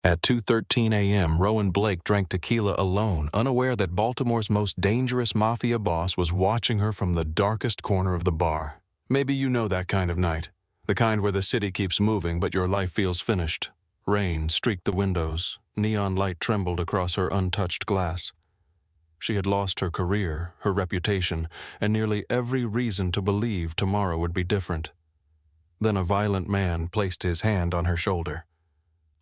At 2:13 a.m., Rowan Blake drank tequila alone, unaware that Baltimore's most dangerous mafia boss was watching her from the darkest corner of the bar. Maybe you know that kind of night. The kind where the city keeps moving but your life feels finished. Rain streaked the windows. Neon light trembled across her untouched glass. She had lost her career, her reputation, and nearly every reason to believe tomorrow would be different. Then a violent man placed his hand on her shoulder.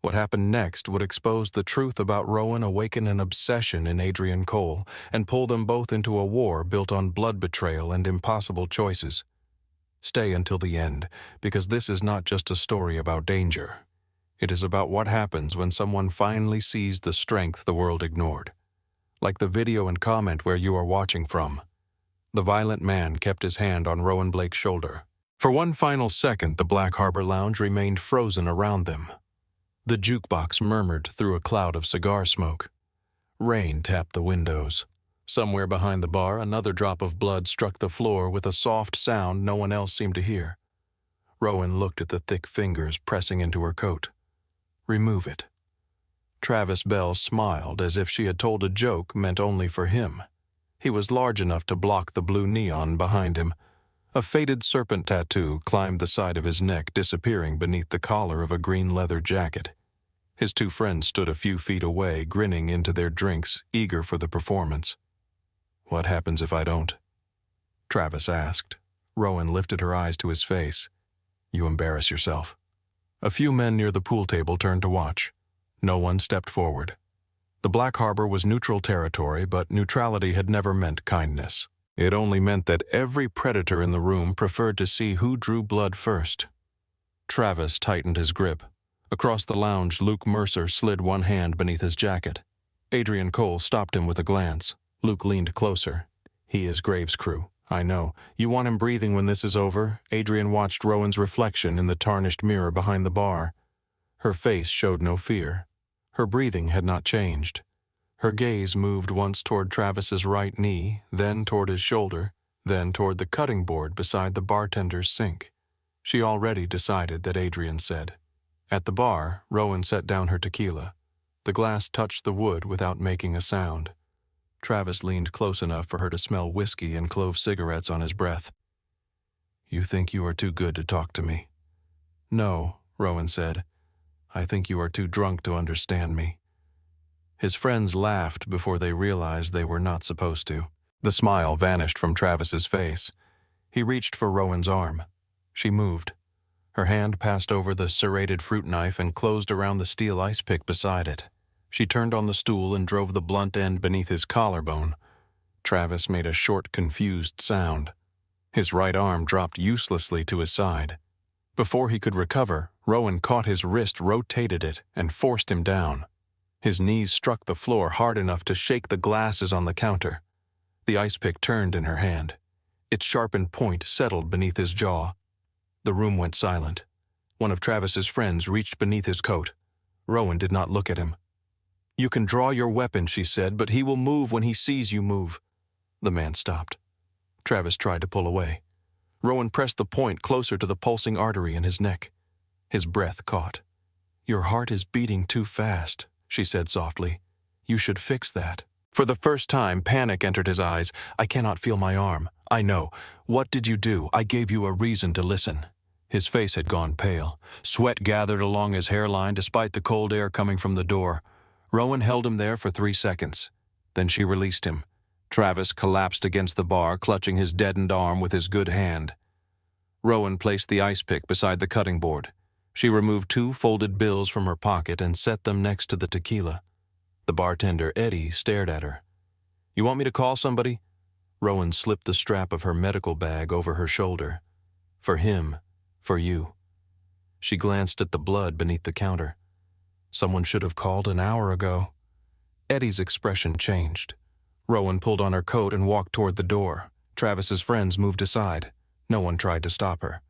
What happened next would expose the truth about Rowan, awaken an obsession in Adrian Cole, and pull them both into a war built on blood betrayal and impossible choices. Stay until the end, because this is not just a story about danger. It is about what happens when someone finally sees the strength the world ignored. Like the video and comment where you are watching from. The violent man kept his hand on Rowan Blake's shoulder. For one final second, the Black Harbor Lounge remained frozen around them. The jukebox murmured through a cloud of cigar smoke. Rain tapped the windows. Somewhere behind the bar, another drop of blood struck the floor with a soft sound no one else seemed to hear. Rowan looked at the thick fingers pressing into her coat. Remove it. Travis Bell smiled as if she had told a joke meant only for him. He was large enough to block the blue neon behind him. A faded serpent tattoo climbed the side of his neck, disappearing beneath the collar of a green leather jacket. His two friends stood a few feet away, grinning into their drinks, eager for the performance. What happens if I don't? Travis asked. Rowan lifted her eyes to his face. You embarrass yourself. A few men near the pool table turned to watch. No one stepped forward. The Black Harbor was neutral territory, but neutrality had never meant kindness. It only meant that every predator in the room preferred to see who drew blood first. Travis tightened his grip. Across the lounge, Luke Mercer slid one hand beneath his jacket. Adrian Cole stopped him with a glance. Luke leaned closer. He is Graves' crew. I know. You want him breathing when this is over? Adrian watched Rowan's reflection in the tarnished mirror behind the bar. Her face showed no fear. Her breathing had not changed. Her gaze moved once toward Travis's right knee, then toward his shoulder, then toward the cutting board beside the bartender's sink. She already decided that Adrian said. At the bar, Rowan set down her tequila. The glass touched the wood without making a sound. Travis leaned close enough for her to smell whiskey and clove cigarettes on his breath. You think you are too good to talk to me? No, Rowan said. I think you are too drunk to understand me. His friends laughed before they realized they were not supposed to. The smile vanished from Travis's face. He reached for Rowan's arm. She moved. Her hand passed over the serrated fruit knife and closed around the steel ice pick beside it. She turned on the stool and drove the blunt end beneath his collarbone. Travis made a short, confused sound. His right arm dropped uselessly to his side. Before he could recover, Rowan caught his wrist, rotated it, and forced him down. His knees struck the floor hard enough to shake the glasses on the counter. The ice pick turned in her hand. Its sharpened point settled beneath his jaw. The room went silent. One of Travis's friends reached beneath his coat. Rowan did not look at him. You can draw your weapon, she said, but he will move when he sees you move. The man stopped. Travis tried to pull away. Rowan pressed the point closer to the pulsing artery in his neck. His breath caught. Your heart is beating too fast, she said softly. You should fix that. For the first time, panic entered his eyes. I cannot feel my arm. I know. What did you do? I gave you a reason to listen. His face had gone pale. Sweat gathered along his hairline despite the cold air coming from the door. Rowan held him there for 3 seconds. Then she released him. Travis collapsed against the bar, clutching his deadened arm with his good hand. Rowan placed the ice pick beside the cutting board. She removed 2 folded bills from her pocket and set them next to the tequila. The bartender, Eddie, stared at her. You want me to call somebody? Rowan slipped the strap of her medical bag over her shoulder. For him, for you. She glanced at the blood beneath the counter. Someone should have called an hour ago. Eddie's expression changed. Rowan pulled on her coat and walked toward the door. Travis's friends moved aside. No one tried to stop her.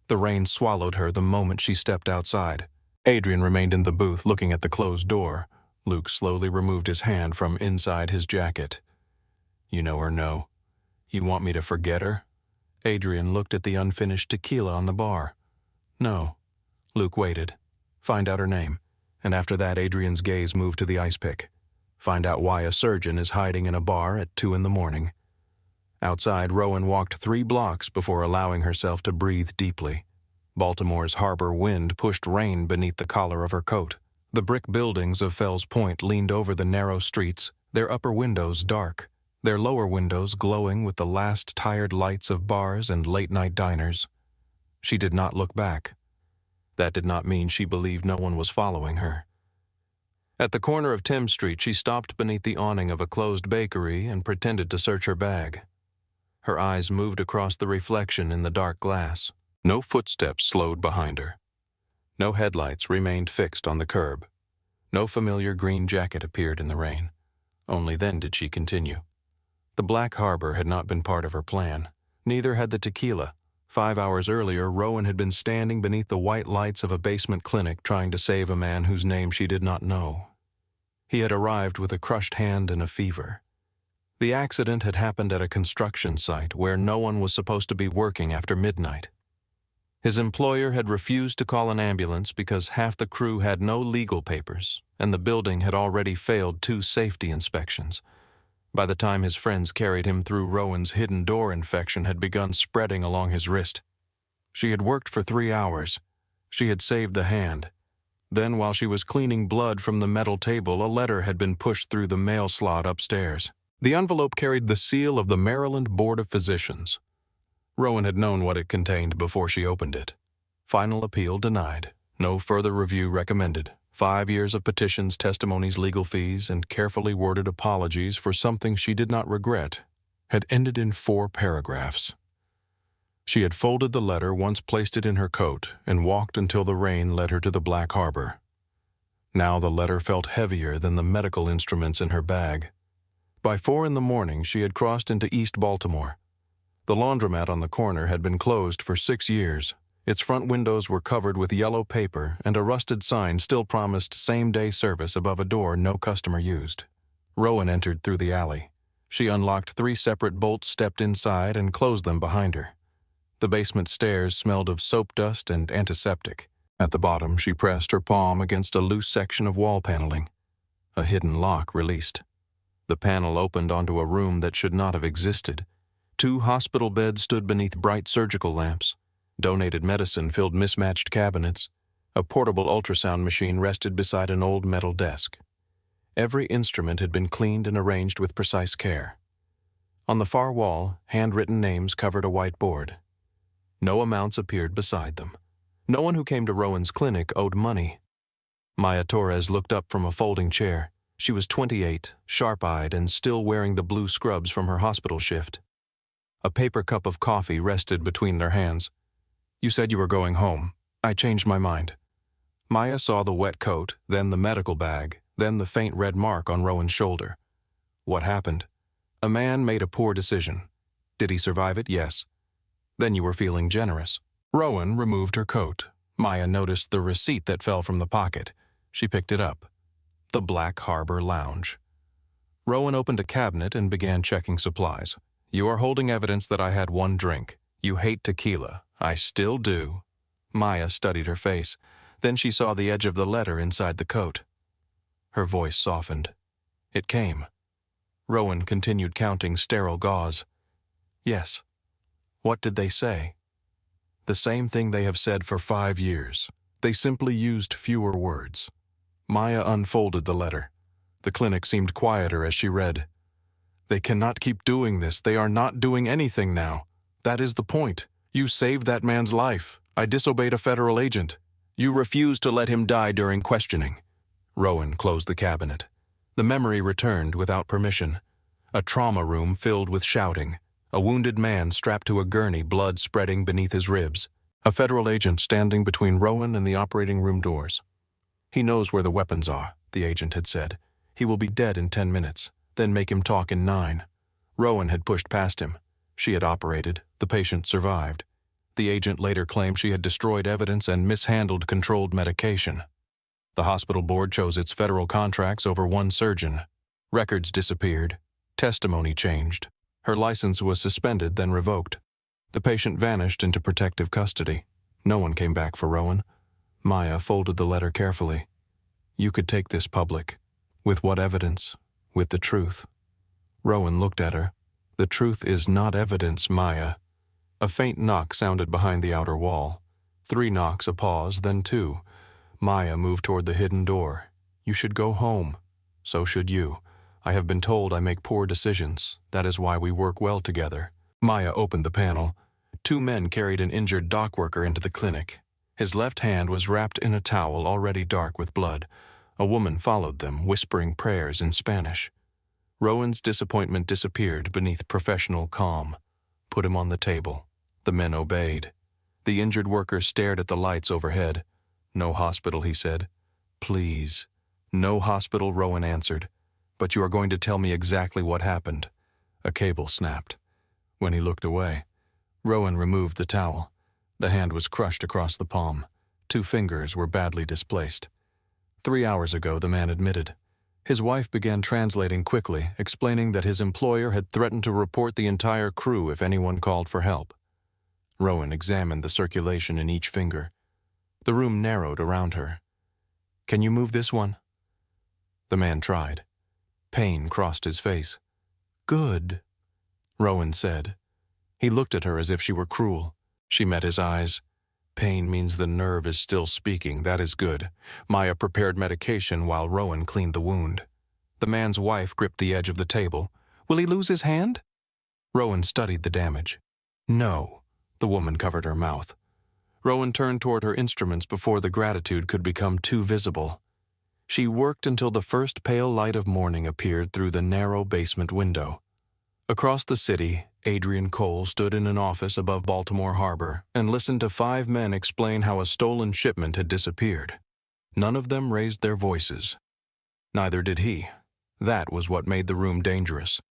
The rain swallowed her the moment she stepped outside. Adrian remained in the booth looking at the closed door. Luke slowly removed his hand from inside his jacket. You know her, no? You want me to forget her? Adrian looked at the unfinished tequila on the bar. No. Luke waited. Find out her name. and after that Adrian's gaze moved to the ice pick. Find out why a surgeon is hiding in a bar at 2 in the morning. Outside, Rowan walked 3 blocks before allowing herself to breathe deeply. Baltimore's harbor wind pushed rain beneath the collar of her coat. The brick buildings of Fells Point leaned over the narrow streets, their upper windows dark, their lower windows glowing with the last tired lights of bars and late-night diners. She did not look back. That did not mean she believed no one was following her. At the corner of Thames Street, she stopped beneath the awning of a closed bakery and pretended to search her bag. Her eyes moved across the reflection in the dark glass. No footsteps slowed behind her. No headlights remained fixed on the curb. No familiar green jacket appeared in the rain. Only then did she continue. The Black Harbor had not been part of her plan. Neither had the tequila. 5 hours earlier, Rowan had been standing beneath the white lights of a basement clinic trying to save a man whose name she did not know. He had arrived with a crushed hand and a fever. The accident had happened at a construction site where no one was supposed to be working after midnight. His employer had refused to call an ambulance because half the crew had no legal papers, and the building had already failed 2 safety inspections. By the time his friends carried him through, Rowan's hidden door infection had begun spreading along his wrist. She had worked for 3 hours. She had saved the hand. Then, while she was cleaning blood from the metal table, a letter had been pushed through the mail slot upstairs. The envelope carried the seal of the Maryland Board of Physicians. Rowan had known what it contained before she opened it. Final appeal denied. No further review recommended. 5 years of petitions, testimonies, legal fees, and carefully worded apologies for something she did not regret had ended in 4 paragraphs. She had folded the letter, once placed it in her coat, and walked until the rain led her to the Black Harbor. Now the letter felt heavier than the medical instruments in her bag. By 4 in the morning, she had crossed into East Baltimore. The laundromat on the corner had been closed for 6 years. Its front windows were covered with yellow paper, and a rusted sign still promised same-day service above a door no customer used. Rowan entered through the alley. She unlocked 3 separate bolts, stepped inside, and closed them behind her. The basement stairs smelled of soap dust and antiseptic. At the bottom, she pressed her palm against a loose section of wall paneling. A hidden lock released. The panel opened onto a room that should not have existed. 2 hospital beds stood beneath bright surgical lamps. Donated medicine filled mismatched cabinets. A portable ultrasound machine rested beside an old metal desk. Every instrument had been cleaned and arranged with precise care. On the far wall, handwritten names covered a white board. No amounts appeared beside them. No one who came to Rowan's clinic owed money. Maya Torres looked up from a folding chair. She was 28, sharp-eyed, and still wearing the blue scrubs from her hospital shift. A paper cup of coffee rested between their hands. "You said you were going home. I changed my mind." Maya saw the wet coat, then the medical bag, then the faint red mark on Rowan's shoulder. What happened? A man made a poor decision. Did he survive it? Yes. Then you were feeling generous. Rowan removed her coat. Maya noticed the receipt that fell from the pocket. She picked it up. The Black Harbor Lounge. Rowan opened a cabinet and began checking supplies. "You are holding evidence that I had 1 drink. You hate tequila. I still do." Maya studied her face. Then she saw the edge of the letter inside the coat. Her voice softened. It came. Rowan continued counting sterile gauze. "Yes." What did they say? The same thing they have said for 5 years. They simply used fewer words. Maya unfolded the letter. The clinic seemed quieter as she read. "They cannot keep doing this. They are not doing anything now. That is the point. You saved that man's life. I disobeyed a federal agent. You refused to let him die during questioning." Rowan closed the cabinet. The memory returned without permission. A trauma room filled with shouting. A wounded man strapped to a gurney, blood spreading beneath his ribs. A federal agent standing between Rowan and the operating room doors. "He knows where the weapons are," the agent had said. "He will be dead in 10 minutes. Then make him talk in 9. Rowan had pushed past him. She had operated. The patient survived. The agent later claimed she had destroyed evidence and mishandled controlled medication. The hospital board chose its federal contracts over 1 surgeon. Records disappeared. Testimony changed. Her license was suspended, then revoked. The patient vanished into protective custody. No one came back for Rowan. Maya folded the letter carefully. You could take this public. With what evidence? With the truth. Rowan looked at her. The truth is not evidence, Maya. A faint knock sounded behind the outer wall. 3 knocks, a pause, then 2. Maya moved toward the hidden door. You should go home. So should you. I have been told I make poor decisions. That is why we work well together. Maya opened the panel. 2 men carried an injured dock worker into the clinic. His left hand was wrapped in a towel already dark with blood. A woman followed them, whispering prayers in Spanish. Rowan's disappointment disappeared beneath professional calm. Put him on the table. The men obeyed. The injured worker stared at the lights overhead. No hospital, he said. Please. No hospital, Rowan answered. But you are going to tell me exactly what happened. A cable snapped. When he looked away, Rowan removed the towel. The hand was crushed across the palm. 2 fingers were badly displaced. 3 hours ago, the man admitted. His wife began translating quickly, explaining that his employer had threatened to report the entire crew if anyone called for help. Rowan examined the circulation in each finger. The room narrowed around her. Can you move this one? The man tried. Pain crossed his face. Good, Rowan said. He looked at her as if she were cruel. She met his eyes. Pain means the nerve is still speaking. That is good. Maya prepared medication while Rowan cleaned the wound. The man's wife gripped the edge of the table. Will he lose his hand? Rowan studied the damage. No. The woman covered her mouth. Rowan turned toward her instruments before the gratitude could become too visible. She worked until the first pale light of morning appeared through the narrow basement window. Across the city, Adrian Cole stood in an office above Baltimore Harbor and listened to 5 men explain how a stolen shipment had disappeared. None of them raised their voices. Neither did he. That was what made the room dangerous.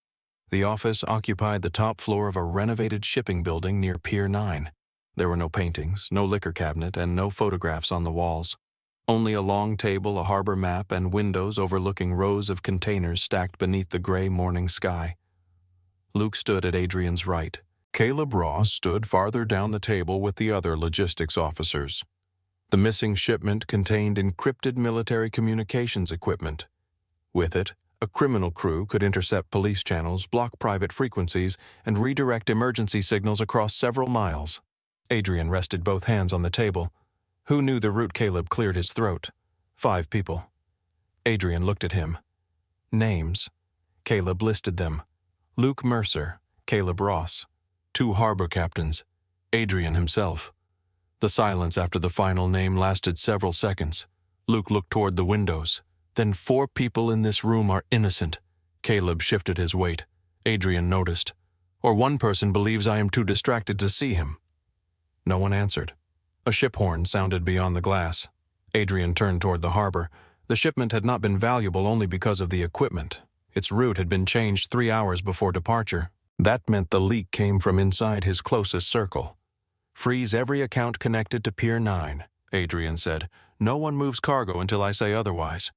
The office occupied the top floor of a renovated shipping building near Pier 9. There were no paintings, no liquor cabinet, and no photographs on the walls. Only a long table, a harbor map, and windows overlooking rows of containers stacked beneath the gray morning sky. Luke stood at Adrian's right. Caleb Ross stood farther down the table with the other logistics officers. The missing shipment contained encrypted military communications equipment. With it, a criminal crew could intercept police channels, block private frequencies, and redirect emergency signals across several miles. Adrian rested both hands on the table. Who knew the route Caleb cleared his throat? 5 people. Adrian looked at him. Names. Caleb listed them. Luke Mercer, Caleb Ross. 2 harbor captains. Adrian himself. The silence after the final name lasted several seconds. Luke looked toward the windows. Then 4 people in this room are innocent. Caleb shifted his weight. Adrian noticed. Or 1 person believes I am too distracted to see him. No one answered. A ship horn sounded beyond the glass. Adrian turned toward the harbor. The shipment had not been valuable only because of the equipment. Its route had been changed 3 hours before departure. That meant the leak came from inside his closest circle. Freeze every account connected to Pier 9, Adrian said. No one moves cargo until I say otherwise.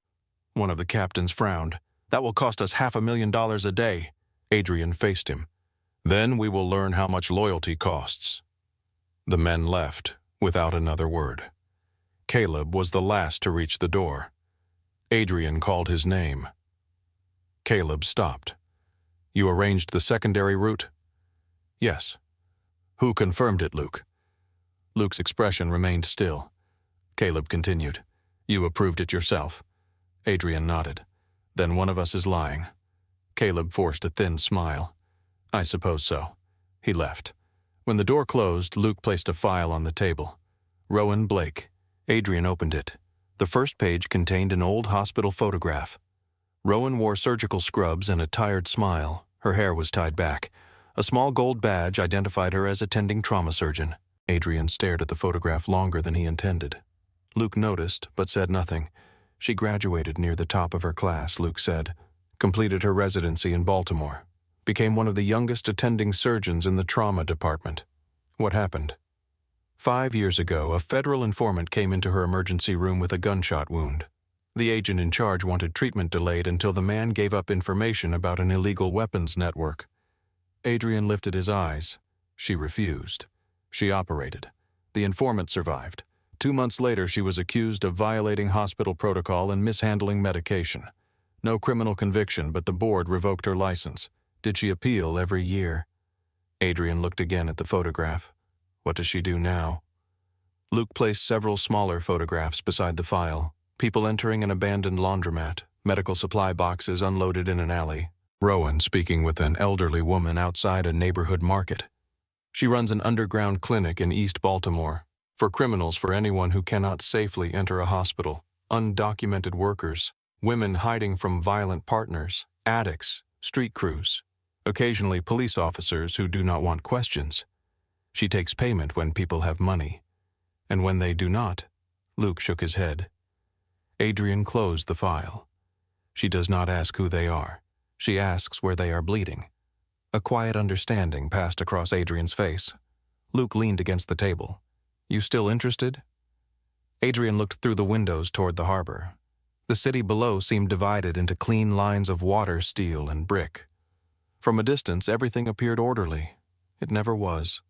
One of the captains frowned. That will cost us $500,000 a day. Adrian faced him. Then we will learn how much loyalty costs. The men left without another word. Caleb was the last to reach the door. Adrian called his name. Caleb stopped. You arranged the secondary route? Yes. Who confirmed it, Luke? Luke's expression remained still. Caleb continued. You approved it yourself. Adrian nodded. Then one of us is lying. Caleb forced a thin smile. I suppose so. He left. When the door closed, Luke placed a file on the table. Rowan Blake. Adrian opened it. The first page contained an old hospital photograph. Rowan wore surgical scrubs and a tired smile. Her hair was tied back. A small gold badge identified her as attending trauma surgeon. Adrian stared at the photograph longer than he intended. Luke noticed, but said nothing. She graduated near the top of her class, Luke said. Completed her residency in Baltimore. Became one of the youngest attending surgeons in the trauma department. What happened? 5 years ago, a federal informant came into her emergency room with a gunshot wound. The agent in charge wanted treatment delayed until the man gave up information about an illegal weapons network. Adrian lifted his eyes. She refused. She operated. The informant survived. 2 months later, she was accused of violating hospital protocol and mishandling medication. No criminal conviction, but the board revoked her license. Did she appeal every year? Adrian looked again at the photograph. What does she do now? Luke placed several smaller photographs beside the file. People entering an abandoned laundromat, medical supply boxes unloaded in an alley, Rowan speaking with an elderly woman outside a neighborhood market. She runs an underground clinic in East Baltimore, for criminals, for anyone who cannot safely enter a hospital, undocumented workers, women hiding from violent partners, addicts, street crews, occasionally police officers who do not want questions. She takes payment when people have money. And when they do not, Luke shook his head. Adrian closed the file. She does not ask who they are. She asks where they are bleeding. A quiet understanding passed across Adrian's face. Luke leaned against the table. You still interested? Adrian looked through the windows toward the harbor. The city below seemed divided into clean lines of water, steel, and brick. From a distance, everything appeared orderly. It never was.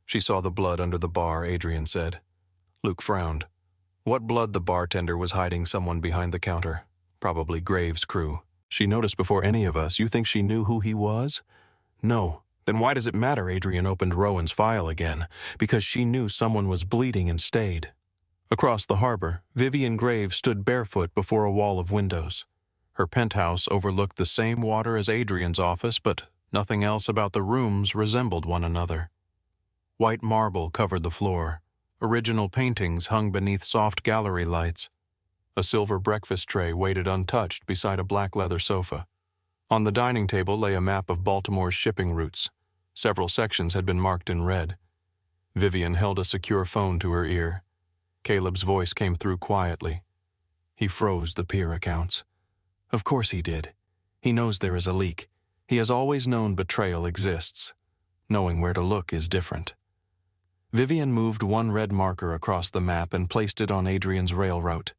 She saw the blood under the bar, Adrian said. Luke frowned. What blood? The bartender was hiding someone behind the counter. Probably Graves' crew. She noticed before any of us. You think she knew who he was? No. Then why does it matter? Adrian opened Rowan's file again. Because she knew someone was bleeding and stayed. Across the harbor, Vivian Graves stood barefoot before a wall of windows. Her penthouse overlooked the same water as Adrian's office, but nothing else about the rooms resembled one another. White marble covered the floor. Original paintings hung beneath soft gallery lights. A silver breakfast tray waited untouched beside a black leather sofa. On the dining table lay a map of Baltimore's shipping routes. Several sections had been marked in red. Vivian held a secure phone to her ear. Caleb's voice came through quietly. He froze the pier accounts. Of course he did. He knows there is a leak. He has always known betrayal exists. Knowing where to look is different. Vivian moved one red marker across the map and placed it on Adrian's rail route.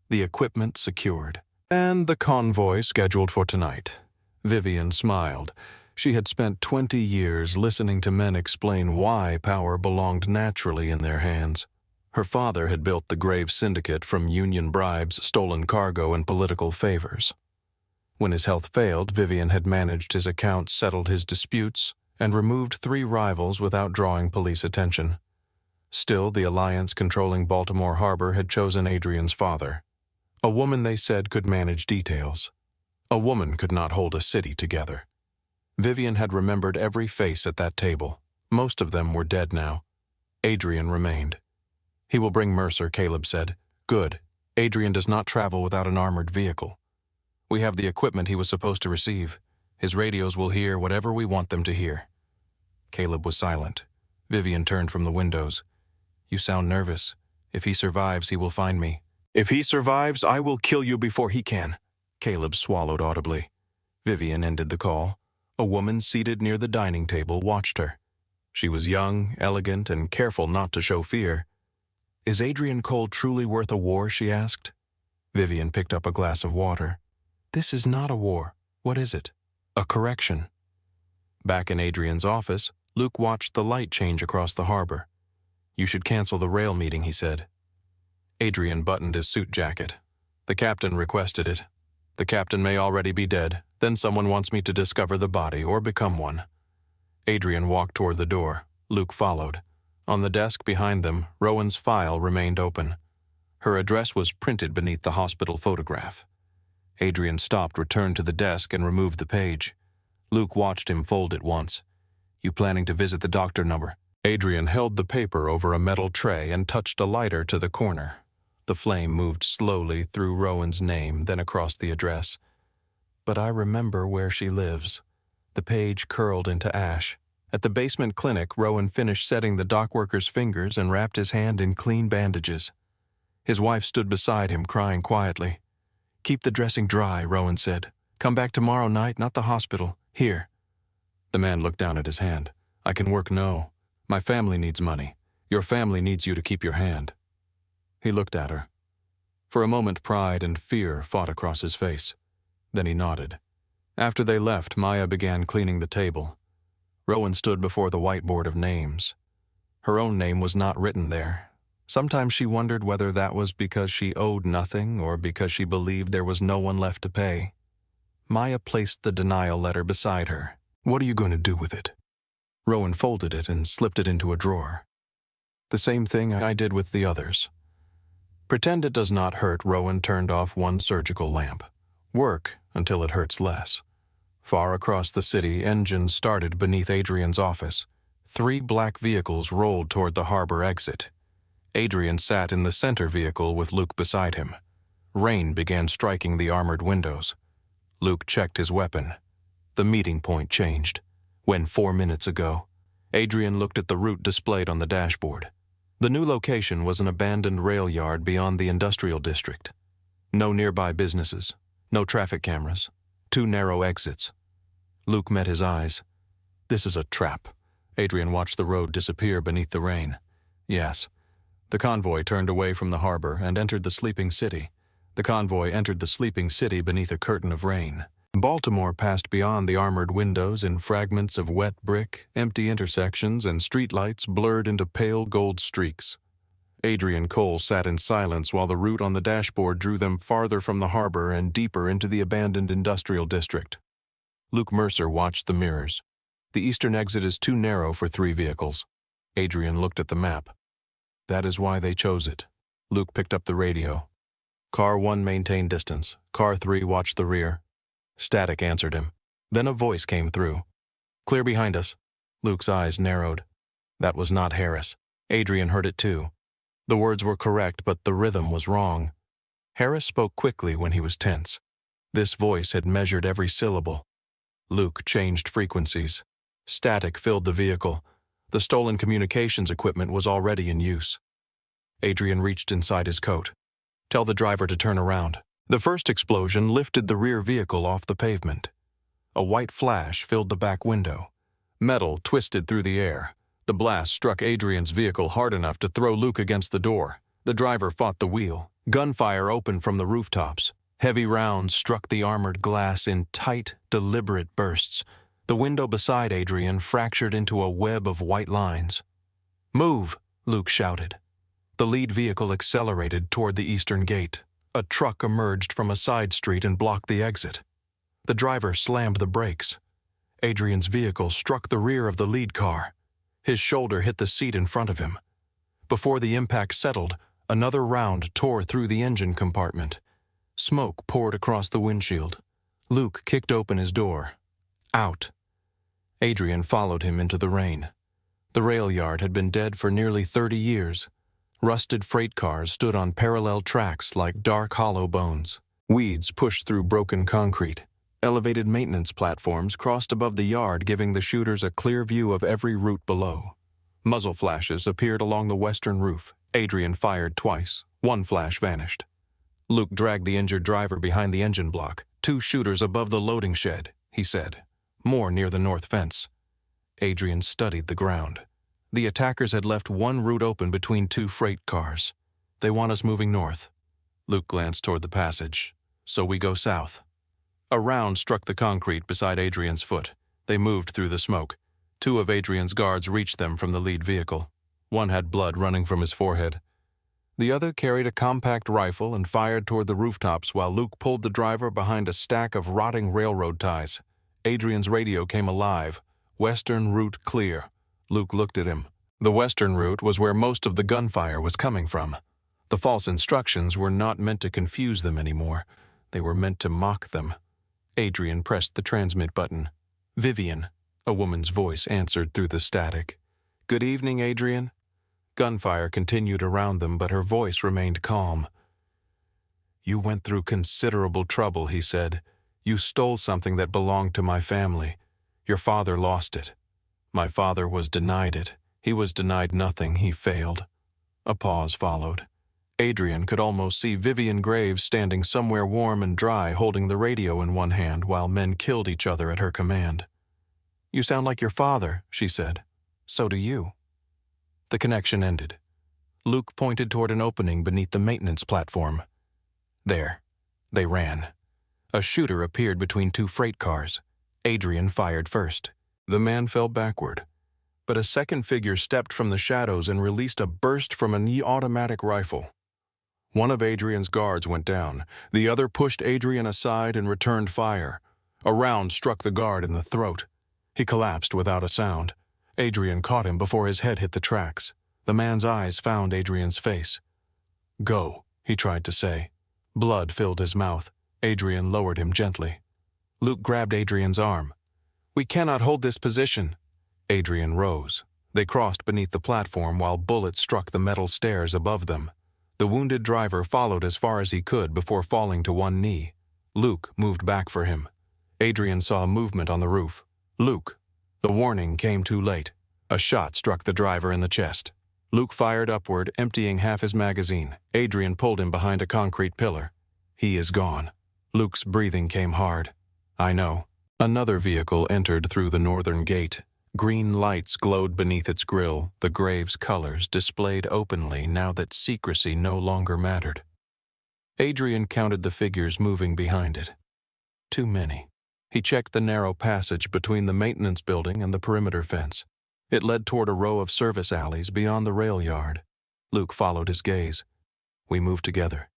The equipment secured. And the convoy scheduled for tonight. Vivian smiled. She had spent 20 years listening to men explain why power belonged naturally in their hands. Her father had built the Graves Syndicate from union bribes, stolen cargo, and political favors. When his health failed, Vivian had managed his accounts, settled his disputes, and removed 3 rivals without drawing police attention. Still, the alliance controlling Baltimore Harbor had chosen Adrian's father. A woman, they said, could manage details. A woman could not hold a city together. Vivian had remembered every face at that table. Most of them were dead now. Adrian remained. He will bring Mercer, Caleb said. Good. Adrian does not travel without an armored vehicle. We have the equipment he was supposed to receive. His radios will hear whatever we want them to hear. Caleb was silent. Vivian turned from the windows. You sound nervous. If he survives, he will find me. If he survives, I will kill you before he can. Caleb swallowed audibly. Vivian ended the call. A woman seated near the dining table watched her. She was young, elegant, and careful not to show fear. Is Adrian Cole truly worth a war? She asked. Vivian picked up a glass of water. This is not a war. What is it? A correction. Back in Adrian's office, Luke watched the light change across the harbor. You should cancel the rail meeting, he said. Adrian buttoned his suit jacket. The captain requested it. The captain may already be dead. Then someone wants me to discover the body or become one. Adrian walked toward the door. Luke followed. On the desk behind them, Rowan's file remained open. Her address was printed beneath the hospital photograph. Adrian stopped, returned to the desk, and removed the page. Luke watched him fold it once. You planning to visit the doctor number? Adrian held the paper over a metal tray and touched a lighter to the corner. The flame moved slowly through Rowan's name, then across the address. But I remember where she lives. The page curled into ash. At the basement clinic, Rowan finished setting the dock worker's fingers and wrapped his hand in clean bandages. His wife stood beside him, crying quietly. Keep the dressing dry, Rowan said. Come back tomorrow night, not the hospital. Here. The man looked down at his hand. I can work, no. My family needs money. Your family needs you to keep your hand. He looked at her. For a moment, pride and fear fought across his face. Then he nodded. After they left, Maya began cleaning the table. Rowan stood before the whiteboard of names. Her own name was not written there. Sometimes she wondered whether that was because she owed nothing or because she believed there was no one left to pay. Maya placed the denial letter beside her. "What are you going to do with it?" Rowan folded it and slipped it into a drawer. "The same thing I did with the others." Pretend it does not hurt. Rowan turned off one surgical lamp. Work until it hurts less. Far across the city, engines started beneath Adrian's office. 3 black vehicles rolled toward the harbor exit. Adrian sat in the center vehicle with Luke beside him. Rain began striking the armored windows. Luke checked his weapon. The meeting point changed. When 4 minutes ago, Adrian looked at the route displayed on the dashboard. The new location was an abandoned rail yard beyond the industrial district. No nearby businesses, no traffic cameras, 2 narrow exits. Luke met his eyes. "This is a trap." Adrian watched the road disappear beneath the rain. "Yes." The convoy turned away from the harbor and entered the sleeping city. The convoy entered the sleeping city beneath a curtain of rain. Baltimore passed beyond the armored windows in fragments of wet brick, empty intersections, and streetlights blurred into pale gold streaks. Adrian Cole sat in silence while the route on the dashboard drew them farther from the harbor and deeper into the abandoned industrial district. Luke Mercer watched the mirrors. "The eastern exit is too narrow for 3 vehicles." Adrian looked at the map. "That is why they chose it." Luke picked up the radio. "Car 1 maintained distance. Car 3 watched the rear." Static answered him. Then a voice came through. "Clear behind us." Luke's eyes narrowed. That was not Harris. Adrian heard it too. The words were correct, but the rhythm was wrong. Harris spoke quickly when he was tense. This voice had measured every syllable. Luke changed frequencies. Static filled the vehicle. The stolen communications equipment was already in use. Adrian reached inside his coat. "Tell the driver to turn around." The first explosion lifted the rear vehicle off the pavement. A white flash filled the back window. Metal twisted through the air. The blast struck Adrian's vehicle hard enough to throw Luke against the door. The driver fought the wheel. Gunfire opened from the rooftops. Heavy rounds struck the armored glass in tight, deliberate bursts. The window beside Adrian fractured into a web of white lines. "Move!" Luke shouted. The lead vehicle accelerated toward the eastern gate. A truck emerged from a side street and blocked the exit. The driver slammed the brakes. Adrian's vehicle struck the rear of the lead car. His shoulder hit the seat in front of him. Before the impact settled, another round tore through the engine compartment. Smoke poured across the windshield. Luke kicked open his door. Out. Adrian followed him into the rain. The rail yard had been dead for nearly 30 years. Rusted freight cars stood on parallel tracks like dark hollow bones. Weeds pushed through broken concrete. Elevated maintenance platforms crossed above the yard, giving the shooters a clear view of every route below. Muzzle flashes appeared along the western roof. Adrian fired twice. One flash vanished. Luke dragged the injured driver behind the engine block. 2 shooters above the loading shed, he said. More near the north fence. Adrian studied the ground. The attackers had left one route open between 2 freight cars. "They want us moving north." Luke glanced toward the passage. "So we go south." A round struck the concrete beside Adrian's foot. They moved through the smoke. 2 of Adrian's guards reached them from the lead vehicle. One had blood running from his forehead. The other carried a compact rifle and fired toward the rooftops while Luke pulled the driver behind a stack of rotting railroad ties. Adrian's radio came alive. "Western route clear." Luke looked at him. The western route was where most of the gunfire was coming from. The false instructions were not meant to confuse them anymore. They were meant to mock them. Adrian pressed the transmit button. "Vivian," a woman's voice answered through the static. "Good evening, Adrian." Gunfire continued around them, but her voice remained calm. "You went through considerable trouble," he said. "You stole something that belonged to my family. Your father lost it. My father was denied it. He was denied nothing. He failed." A pause followed. Adrian could almost see Vivian Graves standing somewhere warm and dry, holding the radio in one hand while men killed each other at her command. "You sound like your father," she said. "So do you." The connection ended. Luke pointed toward an opening beneath the maintenance platform. There. They ran. A shooter appeared between 2 freight cars. Adrian fired first. The man fell backward. but a second figure stepped from the shadows and released a burst from an automatic rifle. One of Adrian's guards went down. The other pushed Adrian aside and returned fire. A round struck the guard in the throat. He collapsed without a sound. Adrian caught him before his head hit the tracks. The man's eyes found Adrian's face. "Go," he tried to say. Blood filled his mouth. Adrian lowered him gently. Luke grabbed Adrian's arm. "We cannot hold this position." Adrian rose. They crossed beneath the platform while bullets struck the metal stairs above them. The wounded driver followed as far as he could before falling to one knee. Luke moved back for him. Adrian saw movement on the roof. "Luke." The warning came too late. A shot struck the driver in the chest. Luke fired upward, emptying half his magazine. Adrian pulled him behind a concrete pillar. "He is gone." Luke's breathing came hard. "I know." Another vehicle entered through the northern gate. Green lights glowed beneath its grille, the grave's colors displayed openly now that secrecy no longer mattered. Adrian counted the figures moving behind it. Too many. He checked the narrow passage between the maintenance building and the perimeter fence. It led toward a row of service alleys beyond the rail yard. Luke followed his gaze. "We move together."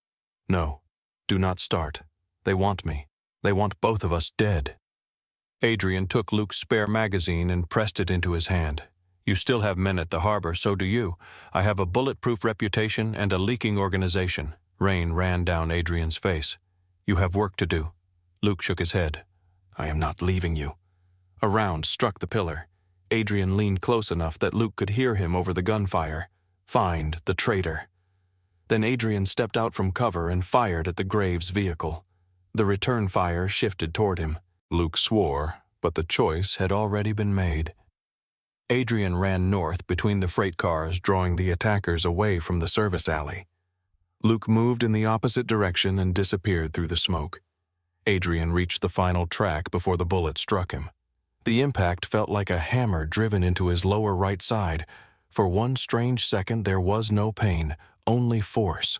"No, do not start. They want me. They want both of us dead." Adrian took Luke's spare magazine and pressed it into his hand. "You still have men at the harbor, so do you. I have a bulletproof reputation and a leaking organization." Rain ran down Adrian's face. "You have work to do." Luke shook his head. "I am not leaving you." A round struck the pillar. Adrian leaned close enough that Luke could hear him over the gunfire. "Find the traitor." Then Adrian stepped out from cover and fired at the Graves vehicle. The return fire shifted toward him. Luke swore, but the choice had already been made. Adrian ran north between the freight cars, drawing the attackers away from the service alley. Luke moved in the opposite direction and disappeared through the smoke. Adrian reached the final track before the bullet struck him. The impact felt like a hammer driven into his lower right side. For one strange second there was no pain, only force.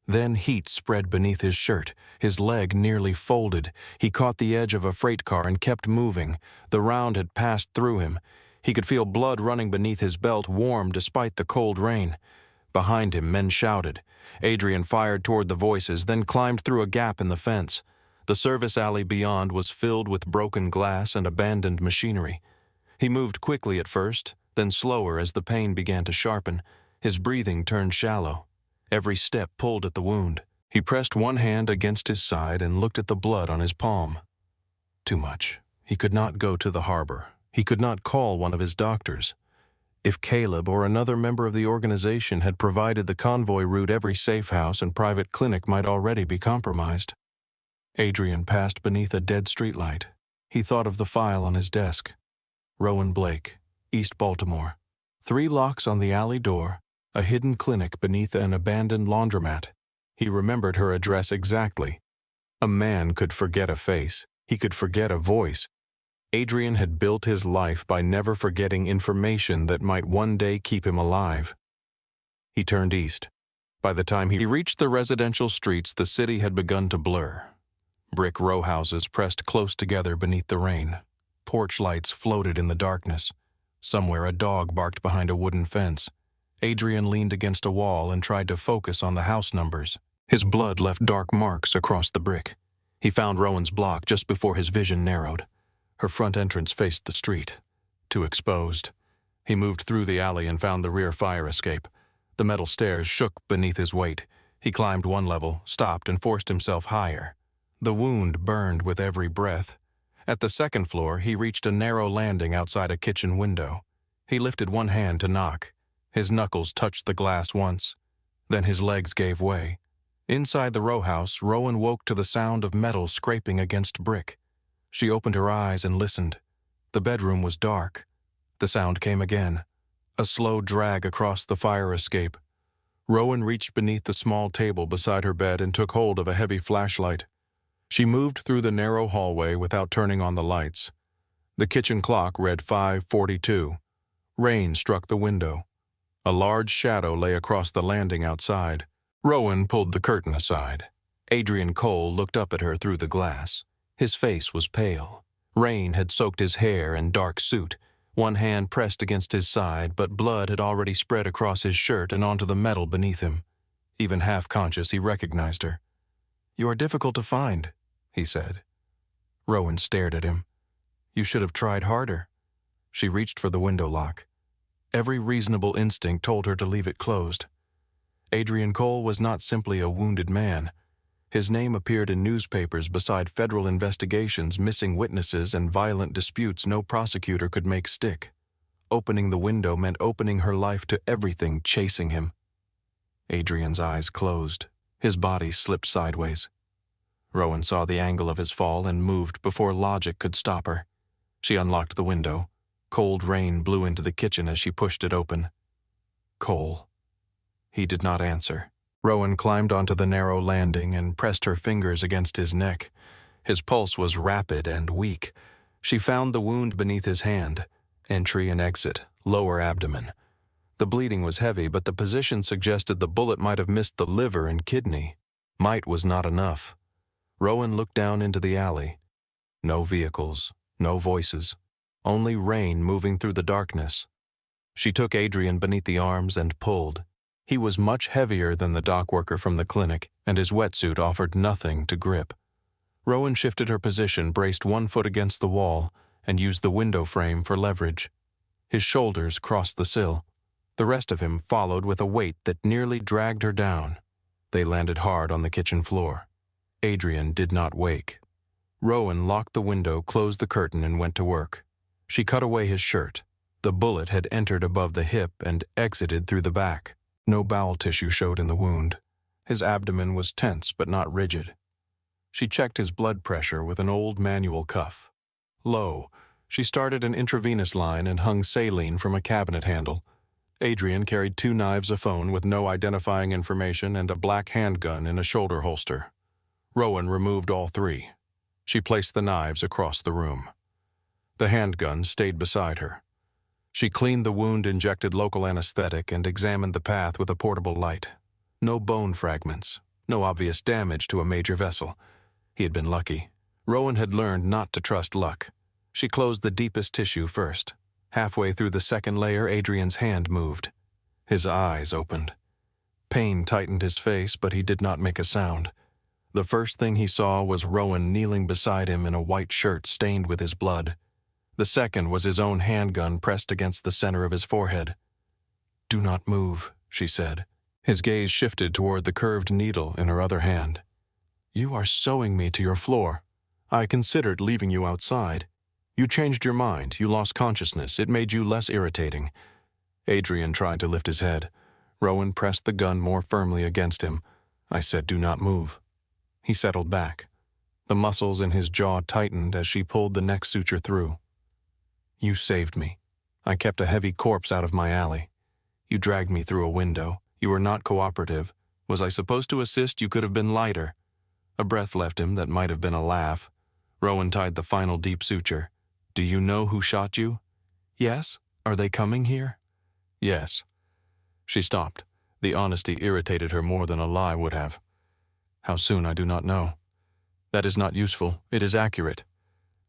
Then heat spread beneath his shirt. His leg nearly folded. He caught the edge of a freight car and kept moving. The round had passed through him. He could feel blood running beneath his belt, warm despite the cold rain. Behind him, men shouted. Adrian fired toward the voices, then climbed through a gap in the fence. The service alley beyond was filled with broken glass and abandoned machinery. He moved quickly at first, then slower as the pain began to sharpen. His breathing turned shallow. Every step pulled at the wound. He pressed one hand against his side and looked at the blood on his palm. Too much. He could not go to the harbor. He could not call one of his doctors. If Caleb or another member of the organization had provided the convoy route, every safe house and private clinic might already be compromised. Adrian passed beneath a dead streetlight. He thought of the file on his desk. Rowan Blake, East Baltimore. 3 locks on the alley door. A hidden clinic beneath an abandoned laundromat. He remembered her address exactly. A man could forget a face. He could forget a voice. Adrian had built his life by never forgetting information that might one day keep him alive. He turned east. By the time he reached the residential streets, the city had begun to blur. Brick row houses pressed close together beneath the rain. Porch lights floated in the darkness. Somewhere a dog barked behind a wooden fence. Adrian leaned against a wall and tried to focus on the house numbers. His blood left dark marks across the brick. He found Rowan's block just before his vision narrowed. Her front entrance faced the street. Too exposed. He moved through the alley and found the rear fire escape. The metal stairs shook beneath his weight. He climbed one level, stopped, and forced himself higher. The wound burned with every breath. At the second floor, he reached a narrow landing outside a kitchen window. He lifted one hand to knock. His knuckles touched the glass once. Then his legs gave way. Inside the row house, Rowan woke to the sound of metal scraping against brick. She opened her eyes and listened. The bedroom was dark. The sound came again. A slow drag across the fire escape. Rowan reached beneath the small table beside her bed and took hold of a heavy flashlight. She moved through the narrow hallway without turning on the lights. The kitchen clock read 5:42. Rain struck the window. A large shadow lay across the landing outside. Rowan pulled the curtain aside. Adrian Cole looked up at her through the glass. His face was pale. Rain had soaked his hair and dark suit, One hand pressed against his side, but blood had already spread across his shirt and onto the metal beneath him. Even half-conscious, he recognized her. "You are difficult to find," he said. Rowan stared at him. "You should have tried harder." She reached for the window lock. Every reasonable instinct told her to leave it closed. Adrian Cole was not simply a wounded man. His name appeared in newspapers beside federal investigations, missing witnesses, and violent disputes no prosecutor could make stick. Opening the window meant opening her life to everything chasing him. Adrian's eyes closed. His body slipped sideways. Rowan saw the angle of his fall and moved before logic could stop her. She unlocked the window. Cold rain blew into the kitchen as she pushed it open. "Cole." He did not answer. Rowan climbed onto the narrow landing and pressed her fingers against his neck. His pulse was rapid and weak. She found the wound beneath his hand. Entry and exit, lower abdomen. The bleeding was heavy, but the position suggested the bullet might have missed the liver and kidney. Might was not enough. Rowan looked down into the alley. No vehicles, no voices, only rain moving through the darkness. She took Adrian beneath the arms and pulled. He was much heavier than the dock worker from the clinic, and his wetsuit offered nothing to grip. Rowan shifted her position, braced one foot against the wall, and used the window frame for leverage. His shoulders crossed the sill. The rest of him followed with a weight that nearly dragged her down. They landed hard on the kitchen floor. Adrian did not wake. Rowan locked the window, closed the curtain, and went to work. She cut away his shirt. The bullet had entered above the hip and exited through the back. No bowel tissue showed in the wound. His abdomen was tense but not rigid. She checked his blood pressure with an old manual cuff. Low. She started an intravenous line and hung saline from a cabinet handle. Adrian carried 2 knives, a phone with no identifying information, and a black handgun in a shoulder holster. Rowan removed all 3. She placed the knives across the room. The handgun stayed beside her. She cleaned the wound, injected local anesthetic, and examined the path with a portable light. No bone fragments, no obvious damage to a major vessel. He had been lucky. Rowan had learned not to trust luck. She closed the deepest tissue first. Halfway through the second layer, Adrian's hand moved. His eyes opened. Pain tightened his face, but he did not make a sound. The first thing he saw was Rowan kneeling beside him in a white shirt stained with his blood. The second was his own handgun pressed against the center of his forehead. "Do not move," she said. His gaze shifted toward the curved needle in her other hand. "You are sewing me to your floor. I considered leaving you outside. You changed your mind, you lost consciousness, it made you less irritating." Adrian tried to lift his head. Rowan pressed the gun more firmly against him. "I said do not move." He settled back. The muscles in his jaw tightened as she pulled the neck suture through. "You saved me. I kept a heavy corpse out of my alley. You dragged me through a window. You were not cooperative. Was I supposed to assist? You could have been lighter." A breath left him that might have been a laugh. Rowan tied the final deep suture. "Do you know who shot you?" "Yes. Are they coming here?" "Yes." She stopped. The honesty irritated her more than a lie would have. "How soon, I do not know." "That is not useful. It is accurate."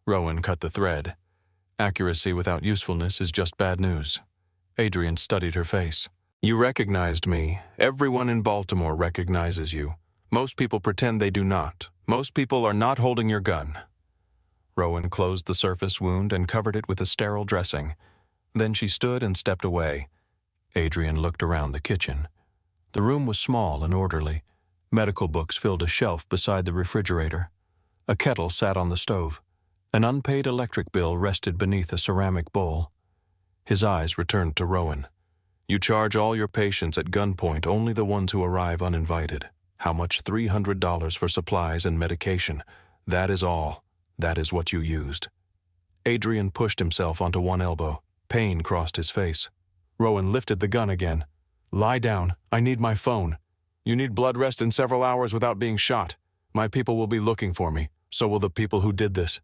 Rowan cut the thread. "Accuracy without usefulness is just bad news." Adrian studied her face. "You recognized me. Everyone in Baltimore recognizes you. Most people pretend they do not. Most people are not holding your gun." Rowan closed the surface wound and covered it with a sterile dressing. Then she stood and stepped away. Adrian looked around the kitchen. The room was small and orderly. Medical books filled a shelf beside the refrigerator. A kettle sat on the stove. An unpaid electric bill rested beneath a ceramic bowl. His eyes returned to Rowan. "You charge all your patients at gunpoint, only the ones who arrive uninvited. How much? $300 for supplies and medication. That is all. That is what you used." Adrian pushed himself onto one elbow. Pain crossed his face. Rowan lifted the gun again. "Lie down. I need my phone. You need blood rest in several hours without being shot. My people will be looking for me. So will the people who did this."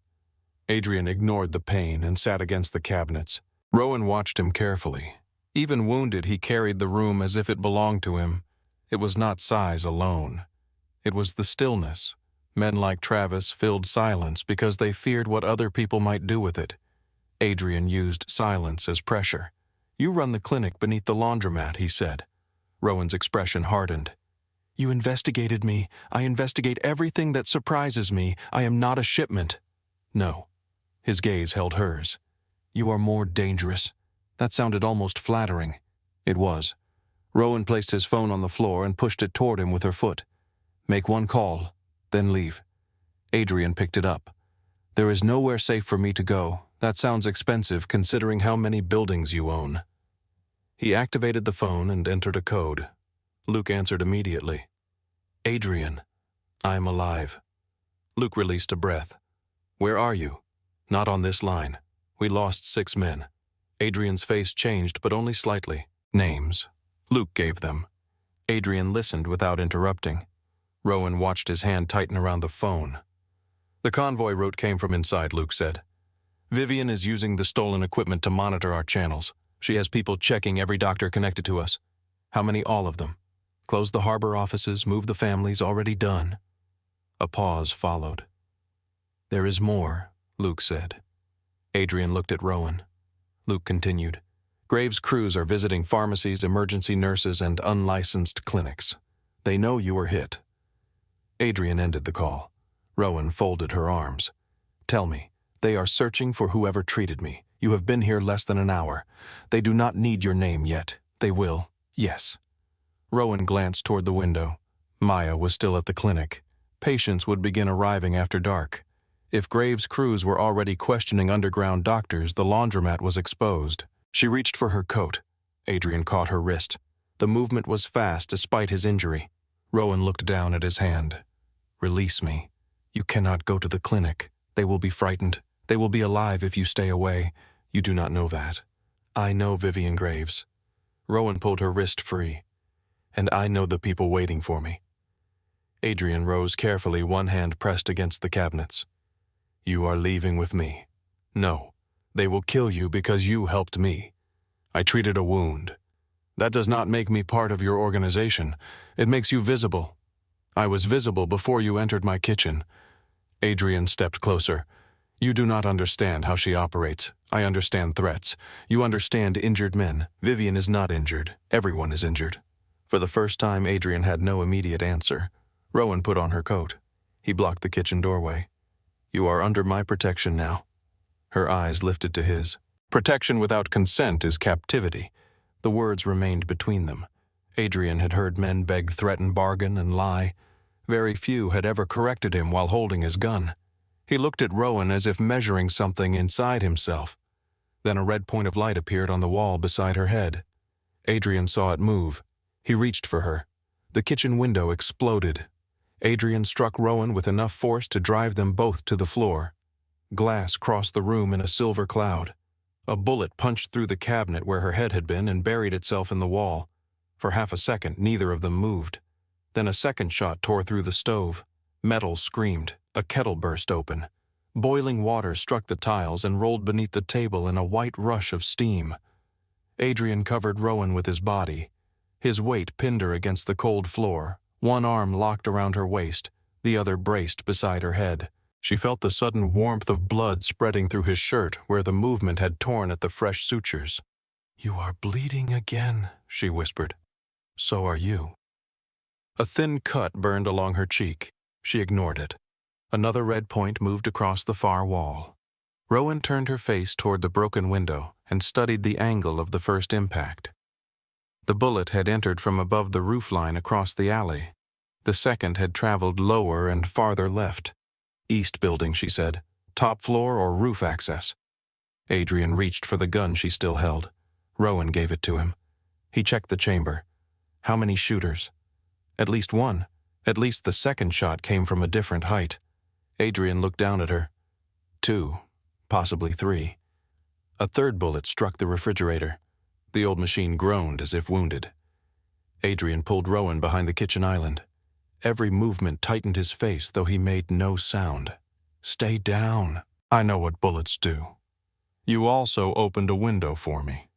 Adrian ignored the pain and sat against the cabinets. Rowan watched him carefully. Even wounded, he carried the room as if it belonged to him. It was not size alone. It was the stillness. Men like Travis filled silence because they feared what other people might do with it. Adrian used silence as pressure. "You run the clinic beneath the laundromat," he said. Rowan's expression hardened. "You investigated me. I investigate everything that surprises me. I am not a shipment." "No." His gaze held hers. "You are more dangerous." That sounded almost flattering. It was. Rowan placed his phone on the floor and pushed it toward him with her foot. "Make one call, then leave." Adrian picked it up. "There is nowhere safe for me to go. That sounds expensive considering how many buildings you own." He activated the phone and entered a code. Luke answered immediately. "Adrian, I am alive." Luke released a breath. "Where are you?" "Not on this line. We lost 6 men." Adrian's face changed, but only slightly. "Names." Luke gave them. Adrian listened without interrupting. Rowan watched his hand tighten around the phone. "The convoy route came from inside," Luke said. "Vivian is using the stolen equipment to monitor our channels. She has people checking every doctor connected to us." "How many? All of them?" "Close the harbor offices, move the families, already done." A pause followed. "There is more," Luke said. Adrian looked at Rowan. Luke continued. "Graves' crews are visiting pharmacies, emergency nurses, and unlicensed clinics. They know you were hit." Adrian ended the call. Rowan folded her arms. "Tell me, they are searching for whoever treated me. You have been here less than an hour. They do not need your name yet. They will. Yes." Rowan glanced toward the window. Maya was still at the clinic. Patients would begin arriving after dark. If Graves' crews were already questioning underground doctors, the laundromat was exposed. She reached for her coat. Adrian caught her wrist. The movement was fast despite his injury. Rowan looked down at his hand. "Release me. You cannot go to the clinic. They will be frightened. They will be alive if you stay away. You do not know that. I know Vivian Graves." Rowan pulled her wrist free. "And I know the people waiting for me." Adrian rose carefully, one hand pressed against the cabinets. "You are leaving with me. No, they will kill you because you helped me. I treated a wound. That does not make me part of your organization. It makes you visible. I was visible before you entered my kitchen." Adrian stepped closer. "You do not understand how she operates. I understand threats. You understand injured men. Vivian is not injured. Everyone is injured." For the first time, Adrian had no immediate answer. Rowan put on her coat. He blocked the kitchen doorway. "You are under my protection now." Her eyes lifted to his. "Protection without consent is captivity." The words remained between them. Adrian had heard men beg, threaten, bargain, and lie. Very few had ever corrected him while holding his gun. He looked at Rowan as if measuring something inside himself. Then a red point of light appeared on the wall beside her head. Adrian saw it move. He reached for her. The kitchen window exploded. Adrian struck Rowan with enough force to drive them both to the floor. Glass crossed the room in a silver cloud. A bullet punched through the cabinet where her head had been and buried itself in the wall. For half a second, neither of them moved. Then a second shot tore through the stove. Metal screamed. A kettle burst open. Boiling water struck the tiles and rolled beneath the table in a white rush of steam. Adrian covered Rowan with his body. His weight pinned her against the cold floor. One arm locked around her waist, the other braced beside her head. She felt the sudden warmth of blood spreading through his shirt where the movement had torn at the fresh sutures. "You are bleeding again," she whispered. "So are you." A thin cut burned along her cheek. She ignored it. Another red point moved across the far wall. Rowan turned her face toward the broken window and studied the angle of the first impact. The bullet had entered from above the roofline across the alley. The second had traveled lower and farther left. "East building," she said. "Top floor or roof access." Adrian reached for the gun she still held. Rowan gave it to him. He checked the chamber. How many shooters? At least one. At least the second shot came from a different height. Adrian looked down at her. 2, possibly 3. A third bullet struck the refrigerator. The old machine groaned as if wounded. Adrian pulled Rowan behind the kitchen island. Every movement tightened his face, though he made no sound. "Stay down. I know what bullets do. You also opened a window for me.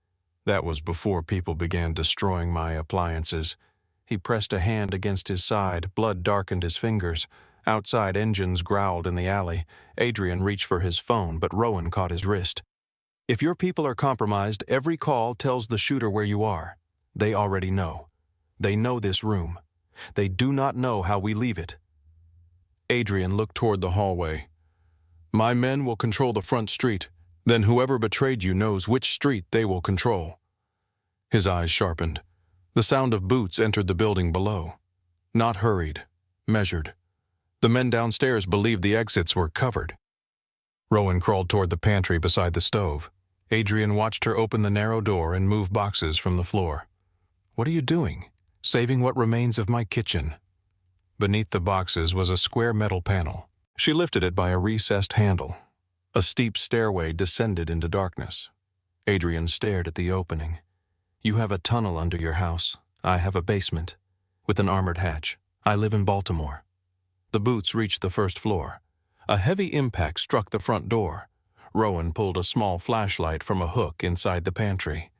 That was before people began destroying my appliances." He pressed a hand against his side. Blood darkened his fingers. Outside engines growled in the alley. Adrian reached for his phone, but Rowan caught his wrist. If your people are compromised, every call tells the shooter where you are. They already know. They know this room. They do not know how we leave it. Adrian looked toward the hallway. My men will control the front street. Then whoever betrayed you knows which street they will control. His eyes sharpened. The sound of boots entered the building below. Not hurried, measured. The men downstairs believed the exits were covered. Rowan crawled toward the pantry beside the stove. Adrian watched her open the narrow door and move boxes from the floor. What are you doing? Saving what remains of my kitchen. Beneath the boxes was a square metal panel. She lifted it by a recessed handle. A steep stairway descended into darkness. Adrian stared at the opening. You have a tunnel under your house. I have a basement, with an armored hatch. I live in Baltimore. The boots reached the first floor. A heavy impact struck the front door. Rowan pulled a small flashlight from a hook inside the pantry.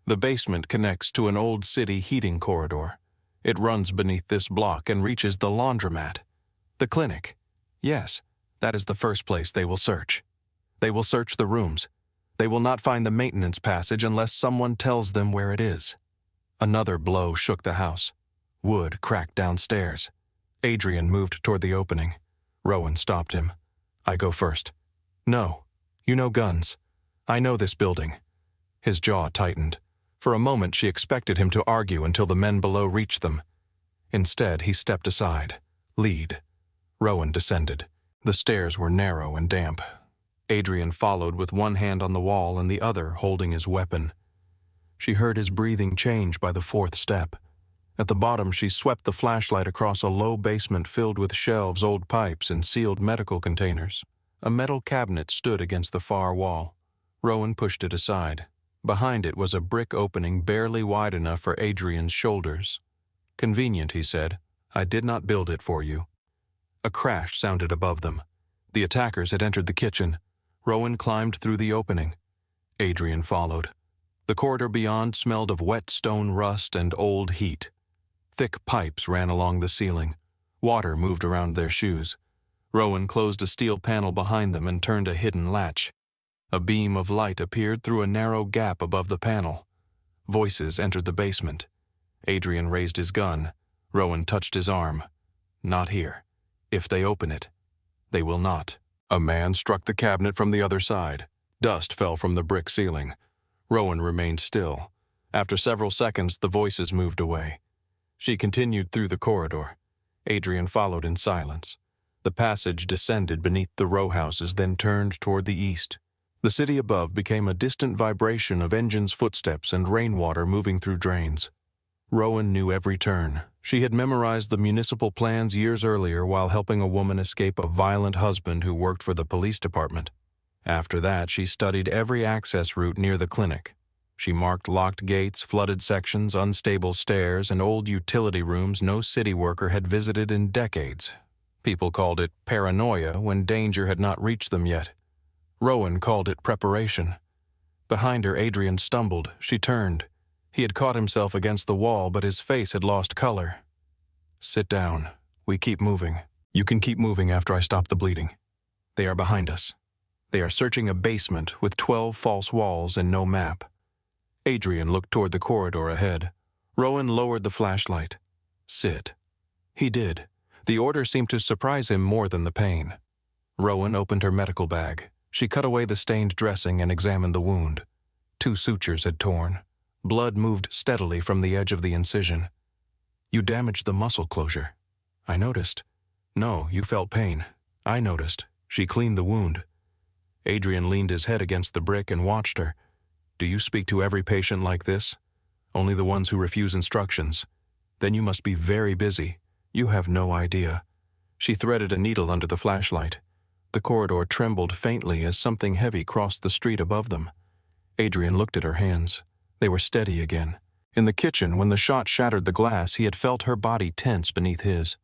The basement connects to an old city heating corridor. It runs beneath this block and reaches the laundromat. The clinic. Yes, that is the first place they will search. They will search the rooms. They will not find the maintenance passage unless someone tells them where it is. Another blow shook the house. Wood cracked downstairs. Adrian moved toward the opening. Rowan stopped him. I go first. No. You know guns. I know this building. His jaw tightened. For a moment she expected him to argue until the men below reached them. Instead, he stepped aside. Lead. Rowan descended. The stairs were narrow and damp. Adrian followed with one hand on the wall and the other holding his weapon. She heard his breathing change by the fourth step. At the bottom, she swept the flashlight across a low basement filled with shelves, old pipes, and sealed medical containers. A metal cabinet stood against the far wall. Rowan pushed it aside. Behind it was a brick opening barely wide enough for Adrian's shoulders. Convenient, he said. I did not build it for you. A crash sounded above them. The attackers had entered the kitchen. Rowan climbed through the opening. Adrian followed. The corridor beyond smelled of wet stone rust and old heat. Thick pipes ran along the ceiling. Water moved around their shoes. Rowan closed a steel panel behind them and turned a hidden latch. A beam of light appeared through a narrow gap above the panel. Voices entered the basement. Adrian raised his gun. Rowan touched his arm. Not here. If they open it, they will not. A man struck the cabinet from the other side. Dust fell from the brick ceiling. Rowan remained still. After several seconds, the voices moved away. She continued through the corridor. Adrian followed in silence. The passage descended beneath the row houses, then turned toward the east. The city above became a distant vibration of engines' footsteps and rainwater moving through drains. Rowan knew every turn. She had memorized the municipal plans years earlier while helping a woman escape a violent husband who worked for the police department. After that, she studied every access route near the clinic. She marked locked gates, flooded sections, unstable stairs, and old utility rooms no city worker had visited in decades. People called it paranoia when danger had not reached them yet. Rowan called it preparation. Behind her, Adrian stumbled. She turned. He had caught himself against the wall, but his face had lost color. Sit down. We keep moving. You can keep moving after I stop the bleeding. They are behind us. They are searching a basement with 12 false walls and no map. Adrian looked toward the corridor ahead. Rowan lowered the flashlight. Sit. He did. The order seemed to surprise him more than the pain. Rowan opened her medical bag. She cut away the stained dressing and examined the wound. 2 sutures had torn. Blood moved steadily from the edge of the incision. You damaged the muscle closure. I noticed. No, you felt pain. I noticed. She cleaned the wound. Adrian leaned his head against the brick and watched her. Do you speak to every patient like this? Only the ones who refuse instructions. Then you must be very busy. You have no idea. She threaded a needle under the flashlight. The corridor trembled faintly as something heavy crossed the street above them. Adrian looked at her hands. They were steady again. In the kitchen, when the shot shattered the glass, he had felt her body tense beneath his.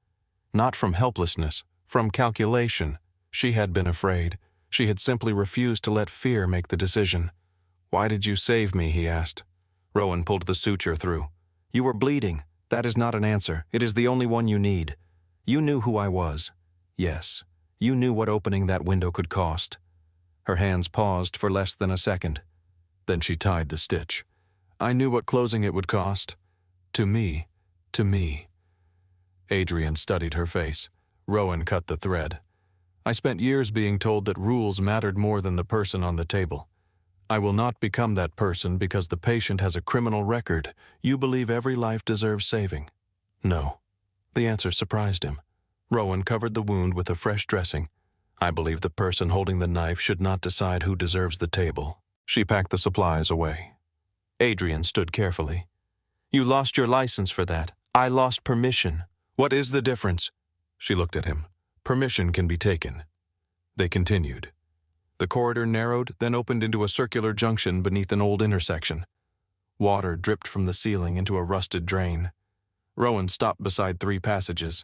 Not from helplessness, from calculation. She had been afraid. She had simply refused to let fear make the decision. Why did you save me? He asked. Rowan pulled the suture through. You were bleeding. That is not an answer. It is the only one you need. You knew who I was. Yes. You knew what opening that window could cost. Her hands paused for less than a second. Then she tied the stitch. I knew what closing it would cost. To me. To me. Adrian studied her face. Rowan cut the thread. I spent years being told that rules mattered more than the person on the table. I will not become that person because the patient has a criminal record. You believe every life deserves saving. No. The answer surprised him. Rowan covered the wound with a fresh dressing. I believe the person holding the knife should not decide who deserves the table. She packed the supplies away. Adrian stood carefully. You lost your license for that. I lost permission. What is the difference? She looked at him. Permission can be taken. They continued. The corridor narrowed, then opened into a circular junction beneath an old intersection. Water dripped from the ceiling into a rusted drain. Rowan stopped beside 3 passages.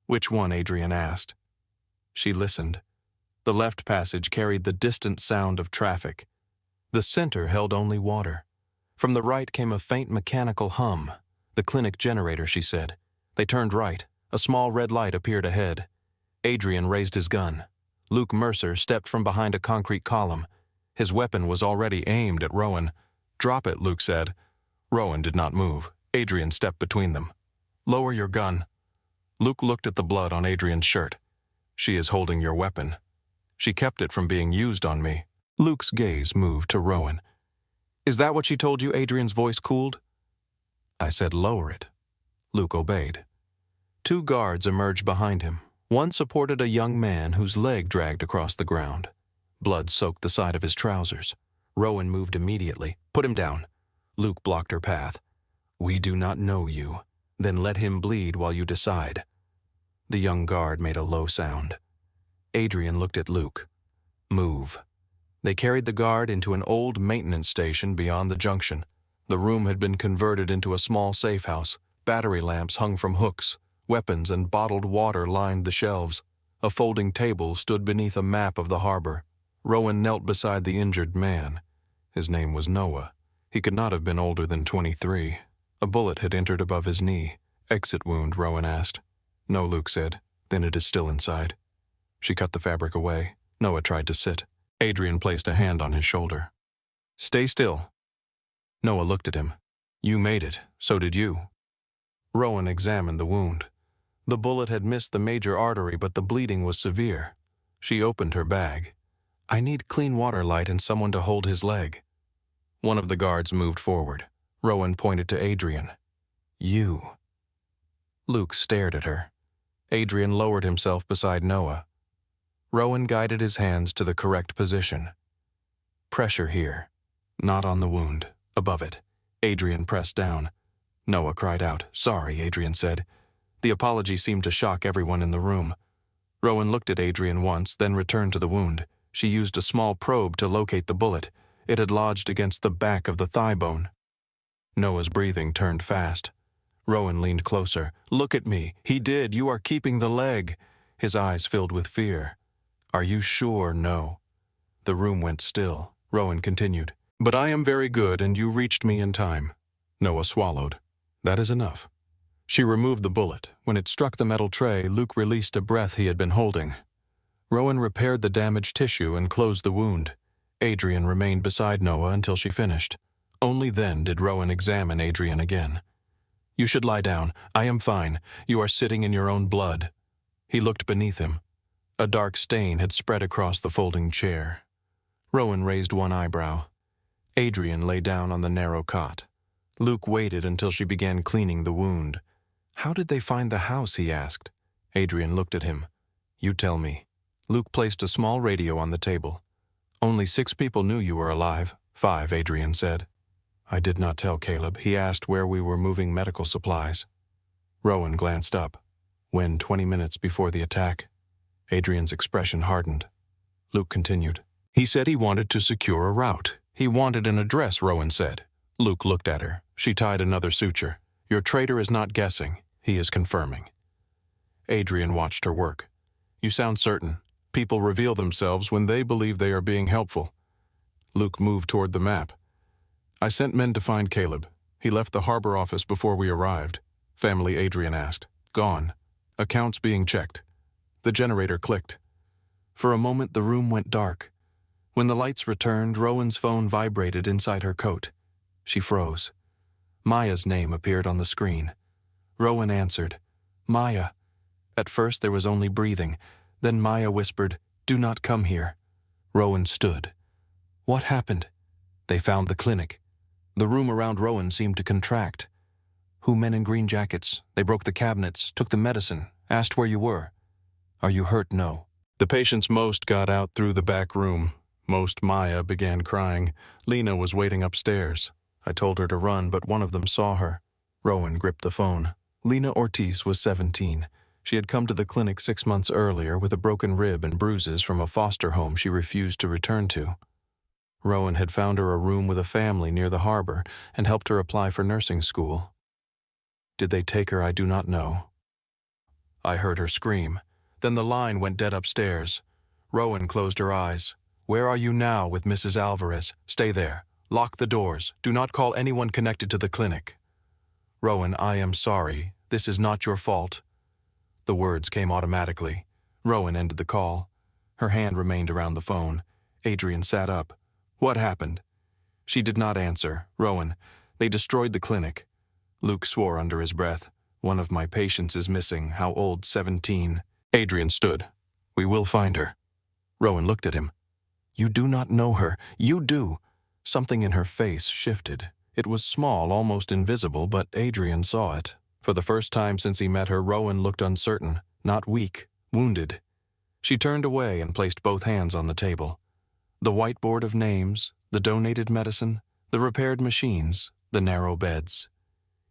Which one? Adrian asked. She listened. The left passage carried the distant sound of traffic. The center held only water. From the right came a faint mechanical hum. The clinic generator, she said. They turned right. A small red light appeared ahead. Adrian raised his gun. Luke Mercer stepped from behind a concrete column. His weapon was already aimed at Rowan. Drop it, Luke said. Rowan did not move. Adrian stepped between them. Lower your gun. Luke looked at the blood on Adrian's shirt. She is holding your weapon. She kept it from being used on me. Luke's gaze moved to Rowan. Is that what she told you? Adrian's voice cooled. I said lower it. Luke obeyed. 2 guards emerged behind him. One supported a young man whose leg dragged across the ground. Blood soaked the side of his trousers. Rowan moved immediately. Put him down. Luke blocked her path. We do not know you. Then let him bleed while you decide. The young guard made a low sound. Adrian looked at Luke. Move. They carried the guard into an old maintenance station beyond the junction. The room had been converted into a small safe house. Battery lamps hung from hooks. Weapons and bottled water lined the shelves. A folding table stood beneath a map of the harbor. Rowan knelt beside the injured man. His name was Noah. He could not have been older than 23. A bullet had entered above his knee. Exit wound, Rowan asked. No, Luke said. Then it is still inside. She cut the fabric away. Noah tried to sit. Adrian placed a hand on his shoulder. Stay still. Noah looked at him. You made it. So did you. Rowan examined the wound. The bullet had missed the major artery, but the bleeding was severe. She opened her bag. I need clean water, light, and someone to hold his leg. One of the guards moved forward. Rowan pointed to Adrian. You. Luke stared at her. Adrian lowered himself beside Noah. Rowan guided his hands to the correct position. Pressure here. Not on the wound. Above it. Adrian pressed down. Noah cried out. Sorry, Adrian said. The apology seemed to shock everyone in the room. Rowan looked at Adrian once, then returned to the wound. She used a small probe to locate the bullet. It had lodged against the back of the thigh bone. Noah's breathing turned fast. Rowan leaned closer. Look at me. He did. You are keeping the leg. His eyes filled with fear. Are you sure? No. The room went still. Rowan continued. But I am very good, and you reached me in time. Noah swallowed. That is enough. She removed the bullet. When it struck the metal tray, Luke released a breath he had been holding. Rowan repaired the damaged tissue and closed the wound. Adrian remained beside Noah until she finished. Only then did Rowan examine Adrian again. You should lie down. I am fine. You are sitting in your own blood. He looked beneath him. A dark stain had spread across the folding chair. Rowan raised one eyebrow. Adrian lay down on the narrow cot. Luke waited until she began cleaning the wound. How did they find the house? He asked. Adrian looked at him. You tell me. Luke placed a small radio on the table. Only 6 people knew you were alive. 5, Adrian said. I did not tell Caleb. He asked where we were moving medical supplies. Rowan glanced up. When 20 minutes before the attack? Adrian's expression hardened. Luke continued. He said he wanted to secure a route. He wanted an address, Rowan said. Luke looked at her. She tied another suture. Your traitor is not guessing. He is confirming. Adrian watched her work. You sound certain. People reveal themselves when they believe they are being helpful. Luke moved toward the map. I sent men to find Caleb. He left the harbor office before we arrived. Family, Adrian asked. Gone. Accounts being checked. The generator clicked. For a moment the room went dark. When the lights returned, Rowan's phone vibrated inside her coat. She froze. Maya's name appeared on the screen. Rowan answered. Maya. At first there was only breathing. Then Maya whispered, "Do not come here." Rowan stood. What happened? They found the clinic. The room around Rowan seemed to contract. Who men in green jackets? They broke the cabinets, took the medicine, asked where you were. Are you hurt? No. The patients most got out through the back room. Most Maya began crying. Lena was waiting upstairs. I told her to run, but one of them saw her. Rowan gripped the phone. Lena Ortiz was 17. She had come to the clinic 6 months earlier with a broken rib and bruises from a foster home she refused to return to. Rowan had found her a room with a family near the harbor and helped her apply for nursing school. Did they take her? I do not know. I heard her scream. Then the line went dead upstairs. Rowan closed her eyes. Where are you now with Mrs. Alvarez? Stay there. Lock the doors. Do not call anyone connected to the clinic. Rowan, I am sorry. This is not your fault. The words came automatically. Rowan ended the call. Her hand remained around the phone. Adrian sat up. What happened? She did not answer. Rowan, they destroyed the clinic. Luke swore under his breath. One of my patients is missing. How old? 17. Adrian stood. We will find her. Rowan looked at him. You do not know her. You do. Something in her face shifted. It was small, almost invisible, but Adrian saw it. For the first time since he met her, Rowan looked uncertain, not weak, wounded. She turned away and placed both hands on the table. The whiteboard of names, the donated medicine, the repaired machines, the narrow beds.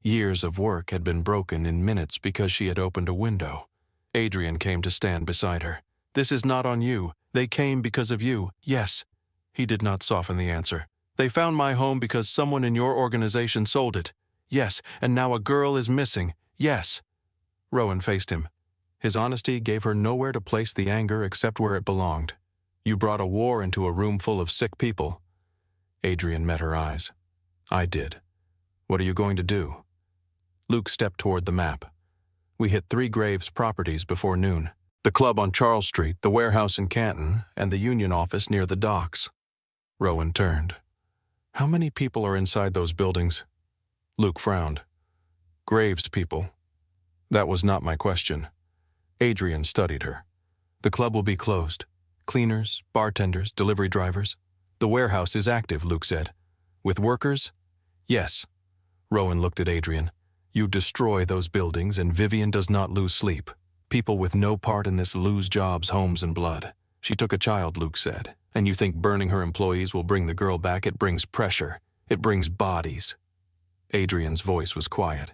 Years of work had been broken in minutes because she had opened a window. Adrian came to stand beside her. This is not on you. They came because of you. Yes. He did not soften the answer. They found my home because someone in your organization sold it. Yes, and now a girl is missing. Yes. Rowan faced him. His honesty gave her nowhere to place the anger except where it belonged. You brought a war into a room full of sick people. Adrian met her eyes. I did. What are you going to do? Luke stepped toward the map. We hit 3 Graves properties before noon. The club on Charles Street, the warehouse in Canton, and the union office near the docks. Rowan turned. How many people are inside those buildings? Luke frowned. Graves people. That was not my question. Adrian studied her. The club will be closed. Cleaners, bartenders, delivery drivers. The warehouse is active, Luke said. With workers? Yes. Rowan looked at Adrian. You destroy those buildings and Vivian does not lose sleep. People with no part in this lose jobs, homes, and blood. She took a child, Luke said. And you think burning her employees will bring the girl back? It brings pressure. It brings bodies. Adrian's voice was quiet.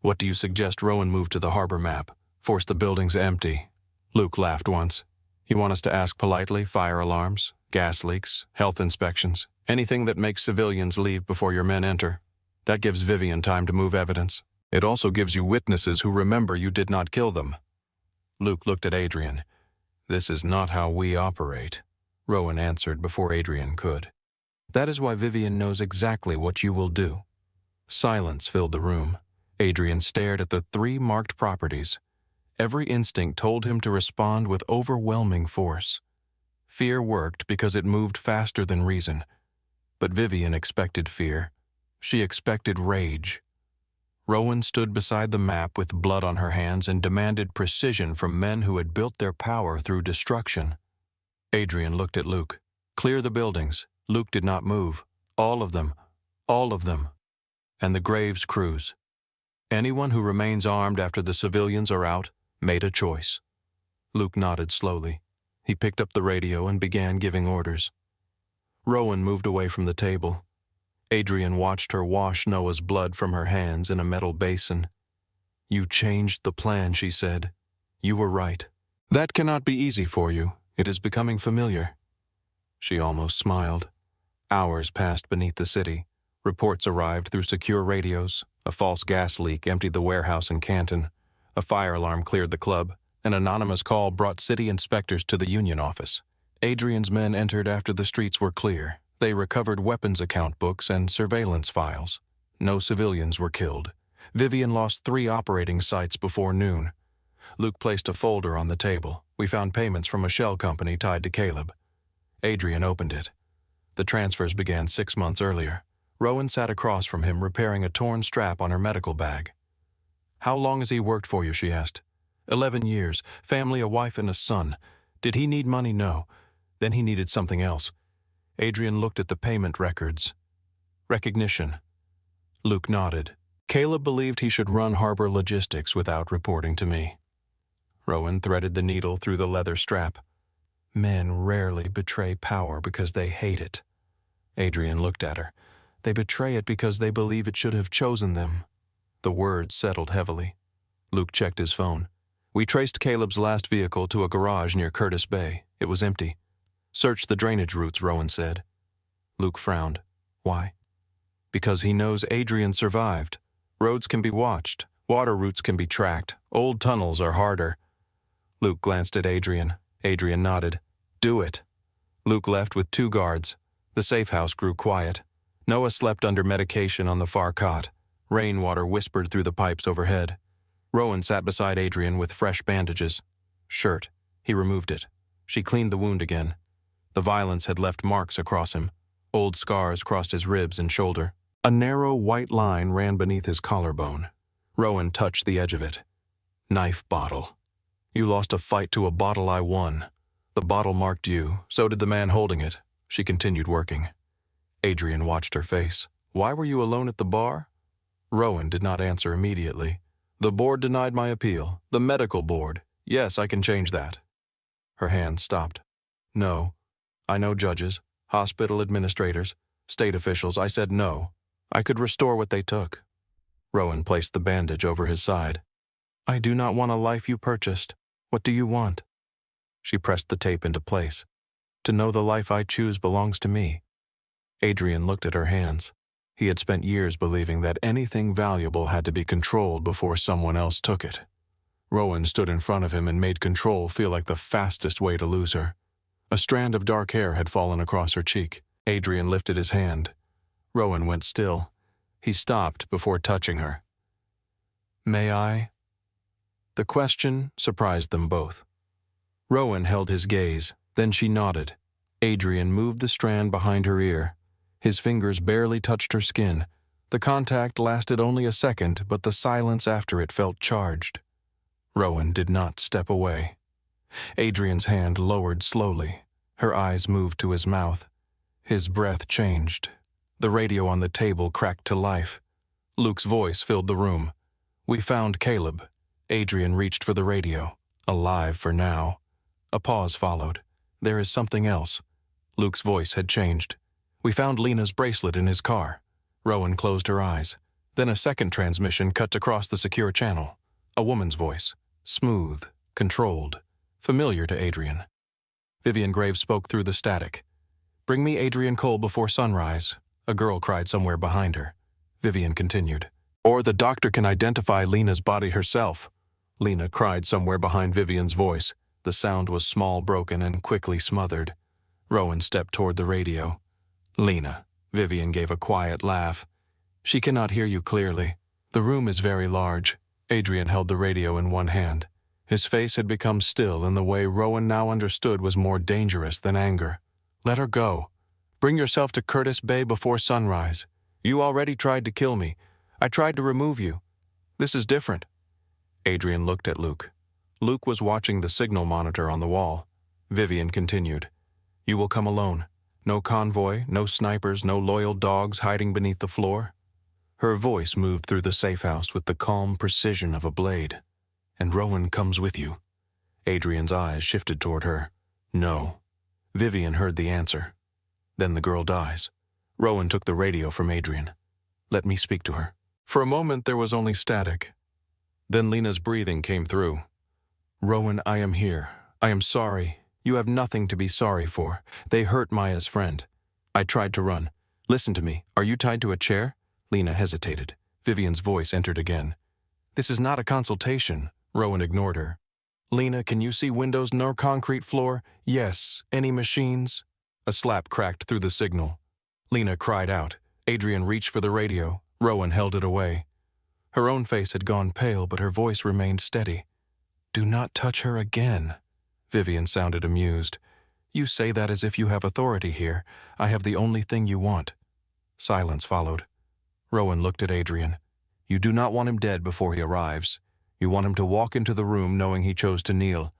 What do you suggest? Rowan moved to the harbor map. Force the buildings empty. Luke laughed once. You want us to ask politely? Fire alarms, gas leaks, health inspections, anything that makes civilians leave before your men enter. That gives Vivian time to move evidence. It also gives you witnesses who remember you did not kill them. Luke looked at Adrian. This is not how we operate. Rowan answered before Adrian could. That is why Vivian knows exactly what you will do. Silence filled the room. Adrian stared at the 3 marked properties. Every instinct told him to respond with overwhelming force. Fear worked because it moved faster than reason. But Vivian expected fear. She expected rage. Rowan stood beside the map with blood on her hands and demanded precision from men who had built their power through destruction. Adrian looked at Luke. Clear the buildings. Luke did not move. All of them. All of them. And the Graves crews. Anyone who remains armed after the civilians are out made a choice. Luke nodded slowly. He picked up the radio and began giving orders. Rowan moved away from the table. Adrian watched her wash Noah's blood from her hands in a metal basin. You changed the plan, she said. You were right. That cannot be easy for you. It is becoming familiar. She almost smiled. Hours passed beneath the city. Reports arrived through secure radios. A false gas leak emptied the warehouse in Canton. A fire alarm cleared the club. An anonymous call brought city inspectors to the union office. Adrian's men entered after the streets were clear. They recovered weapons account books and surveillance files. No civilians were killed. Vivian lost 3 operating sites before noon. Luke placed a folder on the table. We found payments from a shell company tied to Caleb. Adrian opened it. The transfers began 6 months earlier. Rowan sat across from him, repairing a torn strap on her medical bag. "How long has he worked for you?" she asked. 11 years, family, a wife and a son. Did he need money? No. Then he needed something else. Adrian looked at the payment records. Recognition. Luke nodded. Caleb believed he should run harbor logistics without reporting to me. Rowan threaded the needle through the leather strap. Men rarely betray power because they hate it. Adrian looked at her. They betray it because they believe it should have chosen them. The words settled heavily. Luke checked his phone. "We traced Caleb's last vehicle to a garage near Curtis Bay. It was empty. Search the drainage routes," Rowan said. Luke frowned. "Why?" "Because he knows Adrian survived. Roads can be watched. Water routes can be tracked. Old tunnels are harder." Luke glanced at Adrian. Adrian nodded. "Do it." Luke left with 2 guards. The safe house grew quiet. Noah slept under medication on the far cot. Rainwater whispered through the pipes overhead. Rowan sat beside Adrian with fresh bandages. Shirt. He removed it. She cleaned the wound again. The violence had left marks across him. Old scars crossed his ribs and shoulder. A narrow white line ran beneath his collarbone. Rowan touched the edge of it. "Knife bottle. You lost a fight to a bottle I won. The bottle marked you, so did the man holding it." She continued working. Adrian watched her face. "Why were you alone at the bar?" Rowan did not answer immediately. "The board denied my appeal. The medical board. Yes, I can change that." Her hand stopped. "No. I know judges, hospital administrators, state officials. I said no. I could restore what they took." Rowan placed the bandage over his side. "I do not want a life you purchased. What do you want?" She pressed the tape into place. "To know the life I choose belongs to me." Adrian looked at her hands. He had spent years believing that anything valuable had to be controlled before someone else took it. Rowan stood in front of him and made control feel like the fastest way to lose her. A strand of dark hair had fallen across her cheek. Adrian lifted his hand. Rowan went still. He stopped before touching her. "May I?" The question surprised them both. Rowan held his gaze, then she nodded. Adrian moved the strand behind her ear. His fingers barely touched her skin. The contact lasted only a second, but the silence after it felt charged. Rowan did not step away. Adrian's hand lowered slowly. Her eyes moved to his mouth. His breath changed. The radio on the table cracked to life. Luke's voice filled the room. "We found Caleb." Adrian reached for the radio. "Alive for now." A pause followed. "There is something else." Luke's voice had changed. "We found Lena's bracelet in his car." Rowan closed her eyes. Then a second transmission cut across the secure channel. A woman's voice. Smooth, controlled, familiar to Adrian. Vivian Graves spoke through the static. "Bring me Adrian Cole before sunrise," a girl cried somewhere behind her. Vivian continued. "Or the doctor can identify Lena's body herself," Lena cried somewhere behind Vivian's voice. The sound was small, broken, and quickly smothered. Rowan stepped toward the radio. "Lena," Vivian gave a quiet laugh. "She cannot hear you clearly. The room is very large." Adrian held the radio in one hand. His face had become still in the way Rowan now understood was more dangerous than anger. "Let her go. Bring yourself to Curtis Bay before sunrise. You already tried to kill me. I tried to remove you. This is different." Adrian looked at Luke. Luke was watching the signal monitor on the wall. Vivian continued. "You will come alone. No convoy, no snipers, no loyal dogs hiding beneath the floor." Her voice moved through the safe house with the calm precision of a blade. "And Rowan comes with you." Adrian's eyes shifted toward her. "No." Vivian heard the answer. "Then the girl dies." Rowan took the radio from Adrian. "Let me speak to her." For a moment there was only static. Then Lena's breathing came through. "Rowan, I am here. I am sorry. You have nothing to be sorry for. They hurt Maya's friend. I tried to run. Listen to me. Are you tied to a chair?" Lena hesitated. Vivian's voice entered again. "This is not a consultation." Rowan ignored her. "Lena, can you see windows nor concrete floor?" "Yes. Any machines?" A slap cracked through the signal. Lena cried out. Adrian reached for the radio. Rowan held it away. Her own face had gone pale, but her voice remained steady. "Do not touch her again." Vivian sounded amused. You say that as if you have authority here. I have the only thing you want. Silence followed. Rowan looked at Adrian. You do not want him dead before he arrives. You want him to walk into the room knowing he chose to kneel.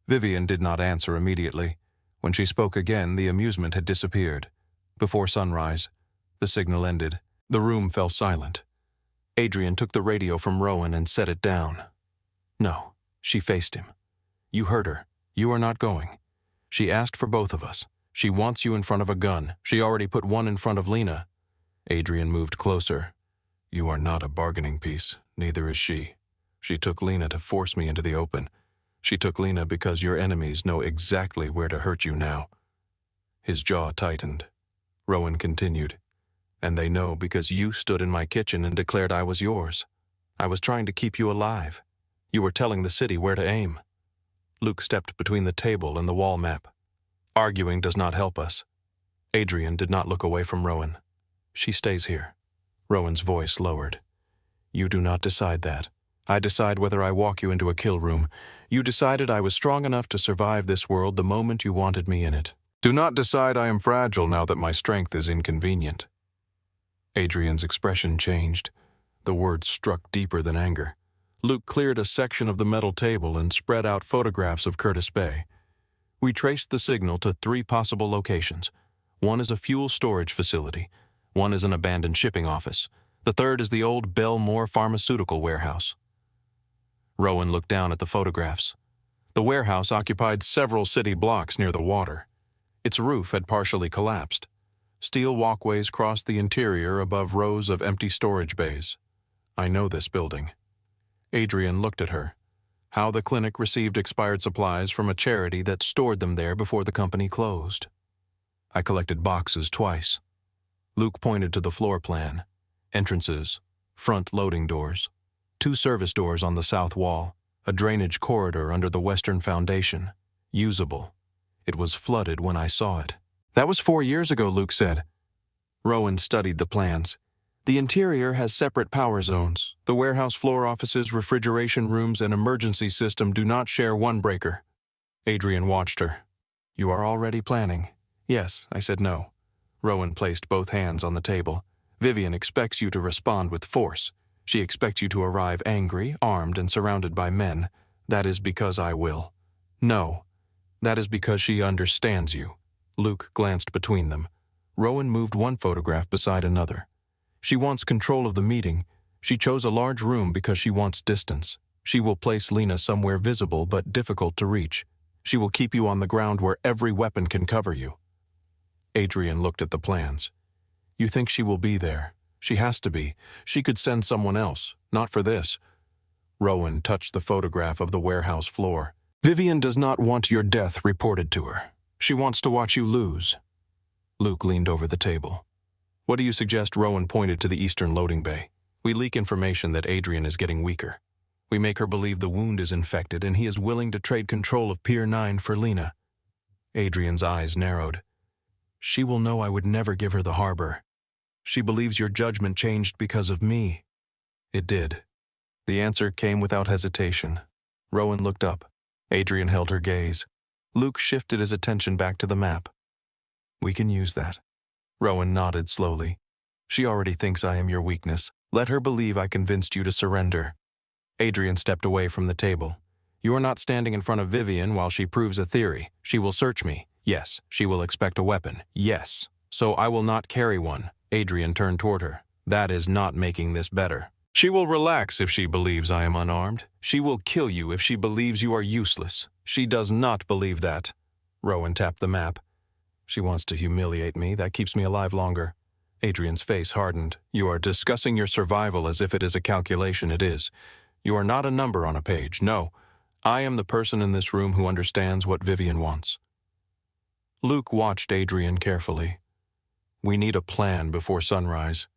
Vivian did not answer immediately. When she spoke again, the amusement had disappeared. Before sunrise, the signal ended. The room fell silent. Adrian took the radio from Rowan and set it down. No, she faced him. You heard her. You are not going. She asked for both of us. She wants you in front of a gun. She already put one in front of Lena. Adrian moved closer. You are not a bargaining piece. Neither is she. She took Lena to force me into the open. She took Lena because your enemies know exactly where to hurt you now. His jaw tightened. Rowan continued. And they know because you stood in my kitchen and declared I was yours. I was trying to keep you alive. You were telling the city where to aim. Luke stepped between the table and the wall map. Arguing does not help us. Adrian did not look away from Rowan. She stays here. Rowan's voice lowered. You do not decide that. I decide whether I walk you into a kill room. You decided I was strong enough to survive this world the moment you wanted me in it. Do not decide I am fragile now that my strength is inconvenient. Adrian's expression changed. The words struck deeper than anger. Luke cleared a section of the metal table and spread out photographs of Curtis Bay. We traced the signal to 3 possible locations. One is a fuel storage facility. One is an abandoned shipping office. The third is the old Belmore pharmaceutical warehouse. Rowan looked down at the photographs. The warehouse occupied several city blocks near the water. Its roof had partially collapsed. Steel walkways crossed the interior above rows of empty storage bays. I know this building. Adrian looked at her. How the clinic received expired supplies from a charity that stored them there before the company closed. I collected boxes twice. Luke pointed to the floor plan. Entrances, front loading doors, 2 service doors on the south wall, a drainage corridor under the western foundation. Usable. It was flooded when I saw it. That was 4 years ago, Luke said. Rowan studied the plans. The interior has separate power zones. The warehouse floor offices, refrigeration rooms, and emergency system do not share one breaker. Adrian watched her. You are already planning. Yes, I said no. Rowan placed both hands on the table. Vivian expects you to respond with force. She expects you to arrive angry, armed, and surrounded by men. That is because I will. No. That is because she understands you. Luke glanced between them. Rowan moved one photograph beside another. She wants control of the meeting. She chose a large room because she wants distance. She will place Lena somewhere visible but difficult to reach. She will keep you on the ground where every weapon can cover you. Adrian looked at the plans. You think she will be there? She has to be. She could send someone else. Not for this. Rowan touched the photograph of the warehouse floor. Vivian does not want your death reported to her. She wants to watch you lose. Luke leaned over the table. What do you suggest? Rowan pointed to the eastern loading bay. We leak information that Adrian is getting weaker. We make her believe the wound is infected and he is willing to trade control of Pier 9 for Lena. Adrian's eyes narrowed. She will know I would never give her the harbor. She believes your judgment changed because of me. It did. The answer came without hesitation. Rowan looked up. Adrian held her gaze. Luke shifted his attention back to the map. We can use that. Rowan nodded slowly. She already thinks I am your weakness. Let her believe I convinced you to surrender. Adrian stepped away from the table. You are not standing in front of Vivian while she proves a theory. She will search me. Yes. She will expect a weapon. Yes. So I will not carry one. Adrian turned toward her. That is not making this better. She will relax if she believes I am unarmed. She will kill you if she believes you are useless. She does not believe that. Rowan tapped the map. She wants to humiliate me. That keeps me alive longer. Adrian's face hardened. You are discussing your survival as if it is a calculation. It is. You are not a number on a page. No. I am the person in this room who understands what Vivian wants. Luke watched Adrian carefully. We need a plan before sunrise.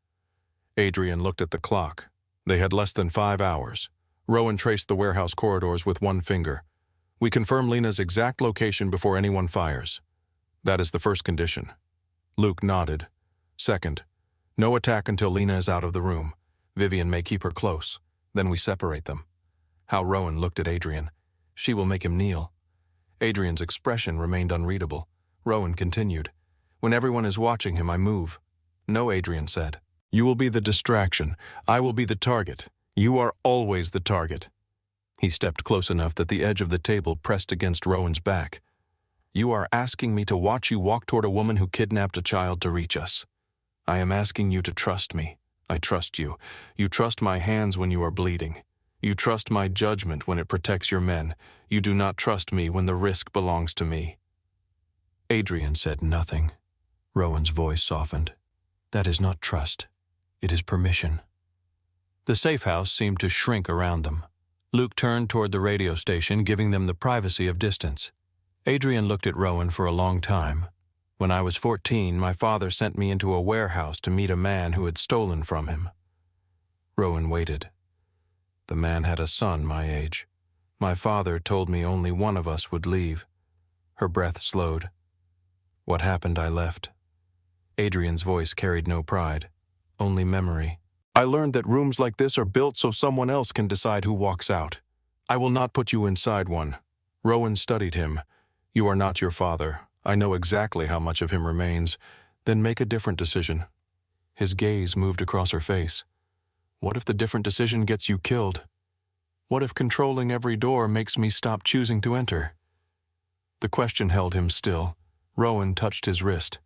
Adrian looked at the clock. They had less than 5 hours. Rowan traced the warehouse corridors with one finger. We confirm Lena's exact location before anyone fires. That is the first condition. Luke nodded. Second, no attack until Lena is out of the room. Vivian may keep her close. Then we separate them. How Rowan looked at Adrian. She will make him kneel. Adrian's expression remained unreadable. Rowan continued. When everyone is watching him, I move. No, Adrian said. You will be the distraction. I will be the target. You are always the target. He stepped close enough that the edge of the table pressed against Rowan's back. You are asking me to watch you walk toward a woman who kidnapped a child to reach us. I am asking you to trust me. I trust you. You trust my hands when you are bleeding. You trust my judgment when it protects your men. You do not trust me when the risk belongs to me. Adrian said nothing. Rowan's voice softened. That is not trust. It is permission. The safe house seemed to shrink around them. Luke turned toward the radio station, giving them the privacy of distance. Adrian looked at Rowan for a long time. When I was 14, my father sent me into a warehouse to meet a man who had stolen from him. Rowan waited. The man had a son my age. My father told me only one of us would leave. Her breath slowed. What happened, I left. Adrian's voice carried no pride, only memory. I learned that rooms like this are built so someone else can decide who walks out. I will not put you inside one. Rowan studied him. You are not your father. I know exactly how much of him remains. Then make a different decision. His gaze moved across her face. What if the different decision gets you killed? What if controlling every door makes me stop choosing to enter? The question held him still. Rowan touched his wrist.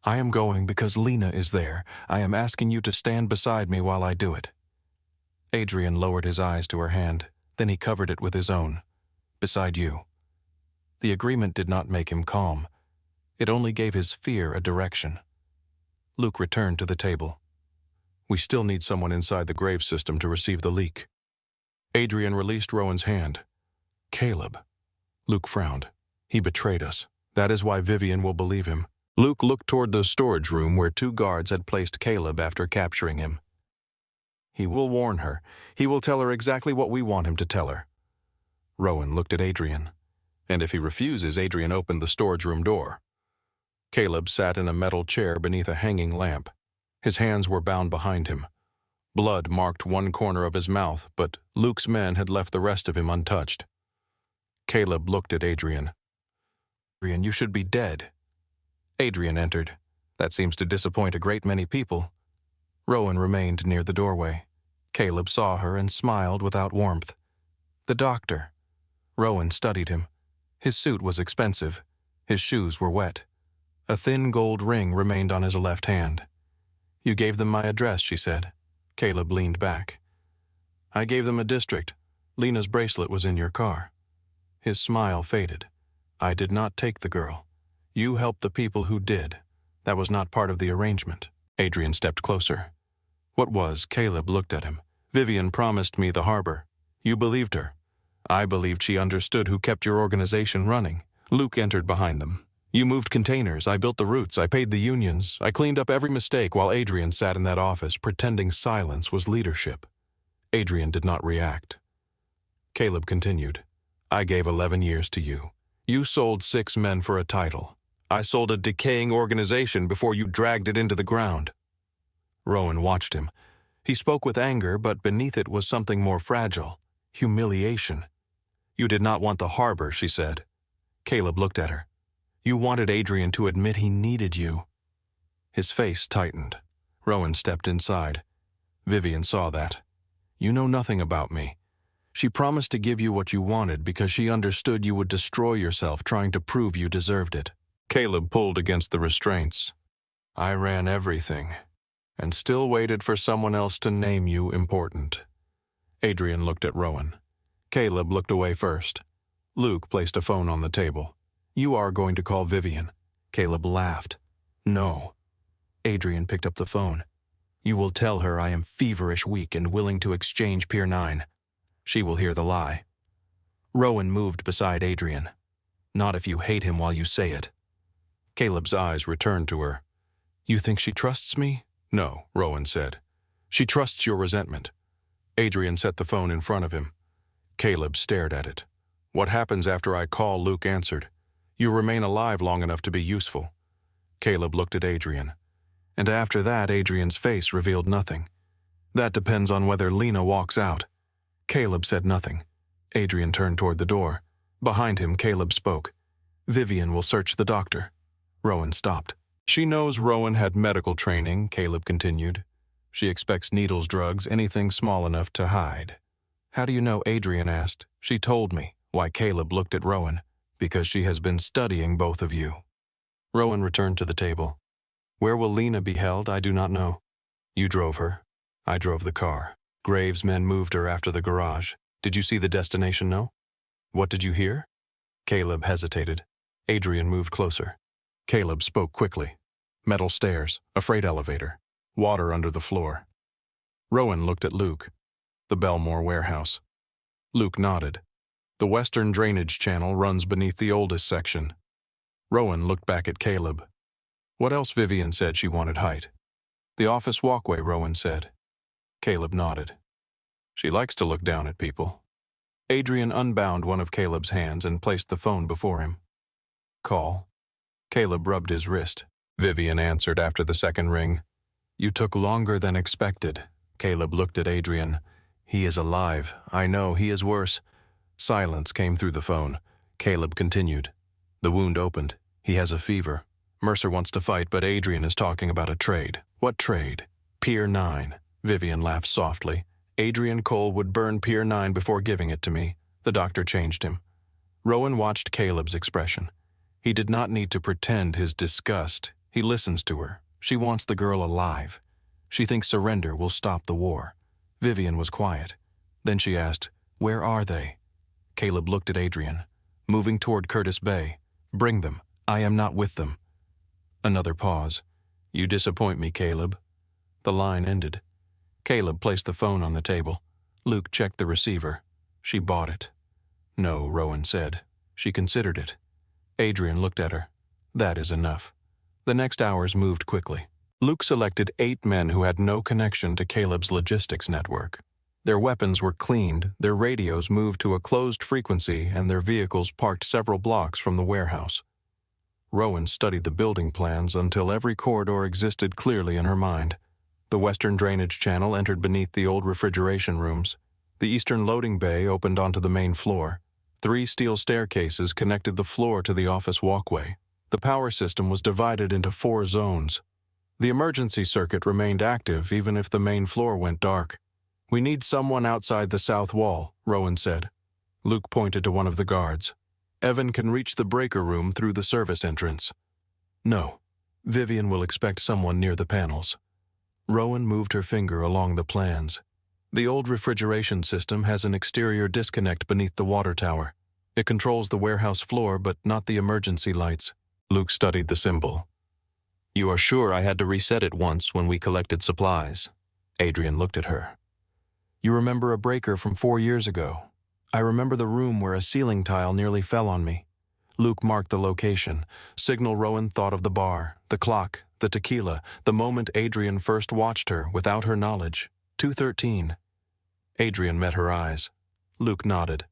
I am going because Lena is there. I am asking you to stand beside me while I do it. Adrian lowered his eyes to her hand. Then he covered it with his own. Beside you. The agreement did not make him calm. It only gave his fear a direction. Luke returned to the table. We still need someone inside the grave system to receive the leak. Adrian released Rowan's hand. Caleb. Luke frowned. He betrayed us. That is why Vivian will believe him. Luke looked toward the storage room where 2 guards had placed Caleb after capturing him. He will warn her. He will tell her exactly what we want him to tell her. Rowan looked at Adrian. And if he refuses, Adrian opened the storage room door. Caleb sat in a metal chair beneath a hanging lamp. His hands were bound behind him. Blood marked one corner of his mouth, but Luke's men had left the rest of him untouched. Caleb looked at Adrian. Adrian, you should be dead. Adrian entered. That seems to disappoint a great many people. Rowan remained near the doorway. Caleb saw her and smiled without warmth. The doctor. Rowan studied him. His suit was expensive. His shoes were wet. A thin gold ring remained on his left hand. You gave them my address, she said. Caleb leaned back. I gave them a district. Lena's bracelet was in your car. His smile faded. I did not take the girl. You helped the people who did. That was not part of the arrangement. Adrian stepped closer. What was? Caleb looked at him. Vivian promised me the harbor. You believed her. I believed she understood who kept your organization running. Luke entered behind them. You moved containers, I built the routes, I paid the unions, I cleaned up every mistake while Adrian sat in that office pretending silence was leadership. Adrian did not react. Caleb continued. I gave 11 years to you. You sold 6 men for a title. I sold a decaying organization before you dragged it into the ground. Rowan watched him. He spoke with anger, but beneath it was something more fragile. Humiliation. You did not want the harbor, she said. Caleb looked at her. You wanted Adrian to admit he needed you. His face tightened. Rowan stepped inside. Vivian saw that. You know nothing about me. She promised to give you what you wanted because she understood you would destroy yourself trying to prove you deserved it. Caleb pulled against the restraints. I ran everything, and still waited for someone else to name you important. Adrian looked at Rowan. Caleb looked away first. Luke placed a phone on the table. You are going to call Vivian. Caleb laughed. No. Adrian picked up the phone. You will tell her I am feverish weak and willing to exchange Pier 9. She will hear the lie. Rowan moved beside Adrian. Not if you hate him while you say it. Caleb's eyes returned to her. You think she trusts me? No, Rowan said. She trusts your resentment. Adrian set the phone in front of him. Caleb stared at it. What happens after I call? Luke answered. You remain alive long enough to be useful. Caleb looked at Adrian. And after that, Adrian's face revealed nothing. That depends on whether Lena walks out. Caleb said nothing. Adrian turned toward the door. Behind him, Caleb spoke. Vivian will search the doctor. Rowan stopped. She knows Rowan had medical training, Caleb continued. She expects needles, drugs, anything small enough to hide. How do you know? Adrian asked. She told me. Why? Caleb looked at Rowan. Because she has been studying both of you. Rowan returned to the table. Where will Lena be held? I do not know. You drove her. I drove the car. Graves' men moved her after the garage. Did you see the destination? No? What did you hear? Caleb hesitated. Adrian moved closer. Caleb spoke quickly. Metal stairs, a freight elevator, water under the floor. Rowan looked at Luke. The Belmore warehouse. Luke nodded. The western drainage channel runs beneath the oldest section. Rowan looked back at Caleb. What else? Vivian said she wanted height. The office walkway, Rowan said. Caleb nodded. She likes to look down at people. Adrian unbound one of Caleb's hands and placed the phone before him. Call. Caleb rubbed his wrist. Vivian answered after the second ring. You took longer than expected. Caleb looked at Adrian. He is alive. I know, he is worse. Silence came through the phone. Caleb continued. The wound opened. He has a fever. Mercer wants to fight, but Adrian is talking about a trade. What trade? Pier 9. Vivian laughed softly. Adrian Cole would burn Pier 9 before giving it to me. The doctor changed him. Rowan watched Caleb's expression. He did not need to pretend his disgust. He listens to her. She wants the girl alive. She thinks surrender will stop the war. Vivian was quiet. Then she asked, Where are they? Caleb looked at Adrian. Moving toward Curtis Bay. Bring them. I am not with them. Another pause. You disappoint me, Caleb. The line ended. Caleb placed the phone on the table. Luke checked the receiver. She bought it. No, Rowan said. She considered it. Adrian looked at her. That is enough. The next hours moved quickly. Luke selected 8 men who had no connection to Caleb's logistics network. Their weapons were cleaned, their radios moved to a closed frequency, and their vehicles parked several blocks from the warehouse. Rowan studied the building plans until every corridor existed clearly in her mind. The western drainage channel entered beneath the old refrigeration rooms. The eastern loading bay opened onto the main floor. 3 steel staircases connected the floor to the office walkway. The power system was divided into 4 zones. The emergency circuit remained active even if the main floor went dark. We need someone outside the south wall, Rowan said. Luke pointed to one of the guards. Evan can reach the breaker room through the service entrance. No. Vivian will expect someone near the panels. Rowan moved her finger along the plans. The old refrigeration system has an exterior disconnect beneath the water tower. It controls the warehouse floor, but not the emergency lights. Luke studied the symbol. You are sure I had to reset it once when we collected supplies? Adrian looked at her. You remember a breaker from 4 years ago? I remember the room where a ceiling tile nearly fell on me. Luke marked the location. Signal Rowan thought of the bar, the clock, the tequila, the moment Adrian first watched her without her knowledge. 2:13. Adrian met her eyes. Luke nodded.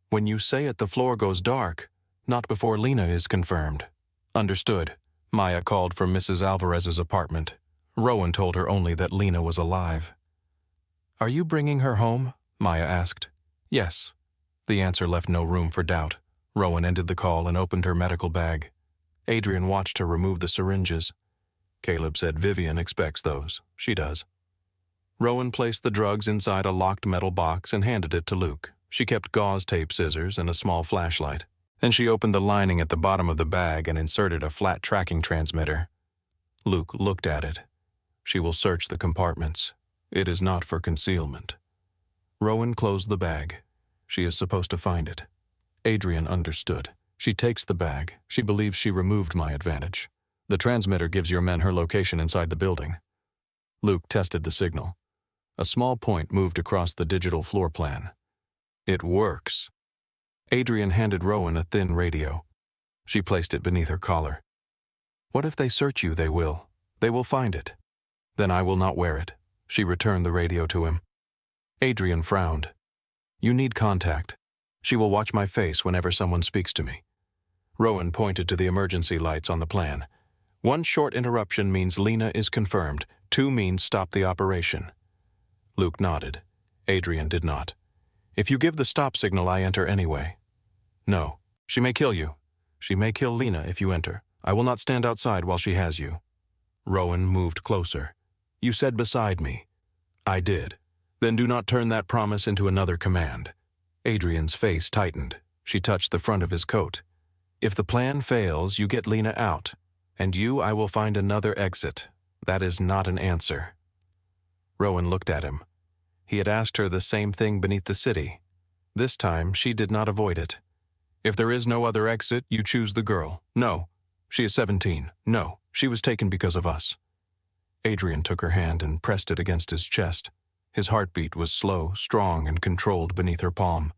When you say it, the floor goes dark. Not before Lena is confirmed. Understood. Maya called from Mrs. Alvarez's apartment. Rowan told her only that Lena was alive. Are you bringing her home? Maya asked. Yes. The answer left no room for doubt. Rowan ended the call and opened her medical bag. Adrian watched her remove the syringes. Caleb said Vivian expects those. She does. Rowan placed the drugs inside a locked metal box and handed it to Luke. She kept gauze tape scissors and a small flashlight. Then she opened the lining at the bottom of the bag and inserted a flat tracking transmitter. Luke looked at it. She will search the compartments. It is not for concealment. Rowan closed the bag. She is supposed to find it. Adrian understood. She takes the bag. She believes she removed my advantage. The transmitter gives your men her location inside the building. Luke tested the signal. A small point moved across the digital floor plan. It works. Adrian handed Rowan a thin radio. She placed it beneath her collar. What if they search you? They will. They will find it. Then I will not wear it. She returned the radio to him. Adrian frowned. You need contact. She will watch my face whenever someone speaks to me. Rowan pointed to the emergency lights on the plan. 1 short interruption means Lena is confirmed. 2 means stop the operation. Luke nodded. Adrian did not. If you give the stop signal, I enter anyway. No. She may kill you. She may kill Lena if you enter. I will not stand outside while she has you. Rowan moved closer. You said beside me. I did. Then do not turn that promise into another command. Adrian's face tightened. She touched the front of his coat. If the plan fails, you get Lena out. And you, I will find another exit. That is not an answer. Rowan looked at him. He had asked her the same thing beneath the city. This time, she did not avoid it. If there is no other exit, you choose the girl. No. She is 17. No. She was taken because of us. Adrian took her hand and pressed it against his chest. His heartbeat was slow, strong, and controlled beneath her palm.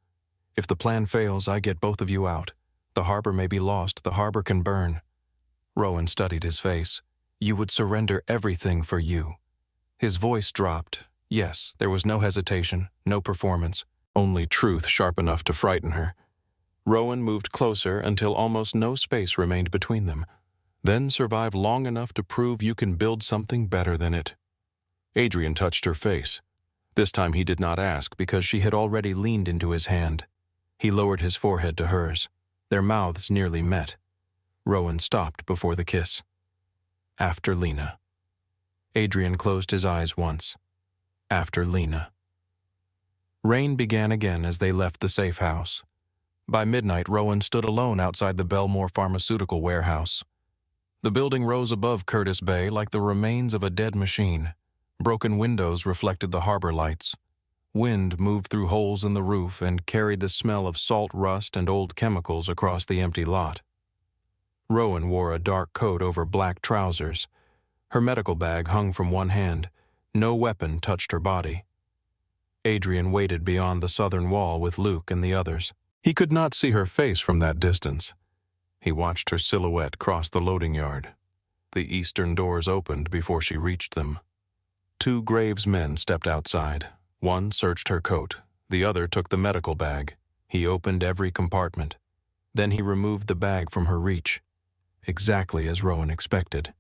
If the plan fails, I get both of you out. The harbor may be lost. The harbor can burn. Rowan studied his face. You would surrender everything for you. His voice dropped. Yes, there was no hesitation, no performance, only truth sharp enough to frighten her. Rowan moved closer until almost no space remained between them. Then survive long enough to prove you can build something better than it. Adrian touched her face. This time he did not ask because she had already leaned into his hand. He lowered his forehead to hers. Their mouths nearly met. Rowan stopped before the kiss. After Lena. Adrian closed his eyes once. After Lena. Rain began again as they left the safe house. By midnight, Rowan stood alone outside the Belmore Pharmaceutical warehouse. The building rose above Curtis Bay like the remains of a dead machine. Broken windows reflected the harbor lights. Wind moved through holes in the roof and carried the smell of salt rust and old chemicals across the empty lot. Rowan wore a dark coat over black trousers. Her medical bag hung from one hand. No weapon touched her body. Adrian waited beyond the southern wall with Luke and the others. He could not see her face from that distance. He watched her silhouette cross the loading yard. The eastern doors opened before she reached them. 2 Graves men stepped outside. One searched her coat. The other took the medical bag. He opened every compartment. Then he removed the bag from her reach. Exactly as Rowan expected.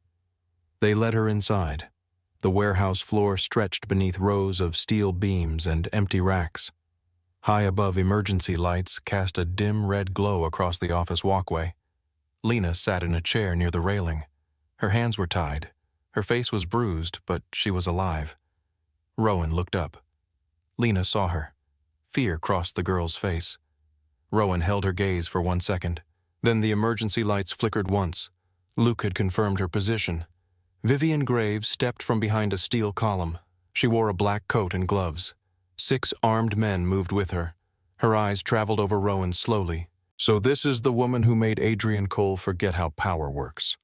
They led her inside. The warehouse floor stretched beneath rows of steel beams and empty racks. High above, emergency lights cast a dim red glow across the office walkway. Lena sat in a chair near the railing. Her hands were tied. Her face was bruised, but she was alive. Rowan looked up. Lena saw her. Fear crossed the girl's face. Rowan held her gaze for 1 second. Then the emergency lights flickered once. Luke had confirmed her position. Vivian Graves stepped from behind a steel column. She wore a black coat and gloves. 6 armed men moved with her. Her eyes traveled over Rowan slowly. So this is the woman who made Adrian Cole forget how power works.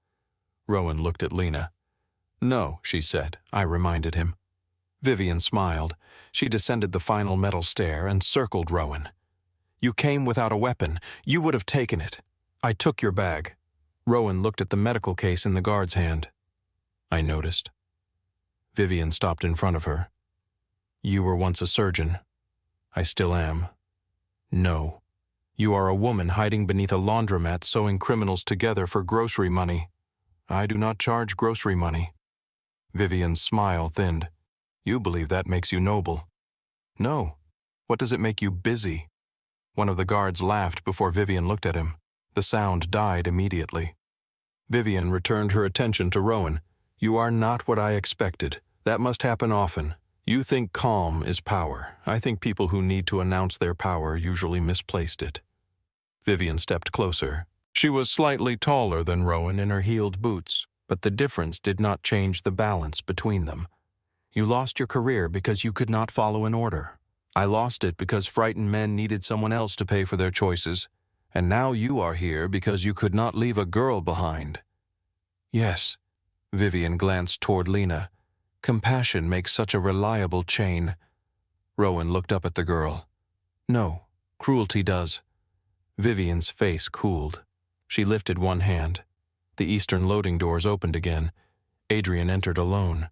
Rowan looked at Lena. No, she said. I reminded him. Vivian smiled. She descended the final metal stair and circled Rowan. You came without a weapon. You would have taken it. I took your bag. Rowan looked at the medical case in the guard's hand. I noticed. Vivian stopped in front of her. You were once a surgeon. I still am. No. You are a woman hiding beneath a laundromat sewing criminals together for grocery money. I do not charge grocery money. Vivian's smile thinned. You believe that makes you noble. No. What does it make you busy? One of the guards laughed before Vivian looked at him. The sound died immediately. Vivian returned her attention to Rowan. You are not what I expected. That must happen often. You think calm is power. I think people who need to announce their power usually misplaced it. Vivian stepped closer. She was slightly taller than Rowan in her heeled boots, but the difference did not change the balance between them. You lost your career because you could not follow an order. I lost it because frightened men needed someone else to pay for their choices. And now you are here because you could not leave a girl behind. Yes. Vivian glanced toward Lena. Compassion makes such a reliable chain. Rowan looked up at the girl. No, cruelty does. Vivian's face cooled. She lifted one hand. The eastern loading doors opened again. Adrian entered alone.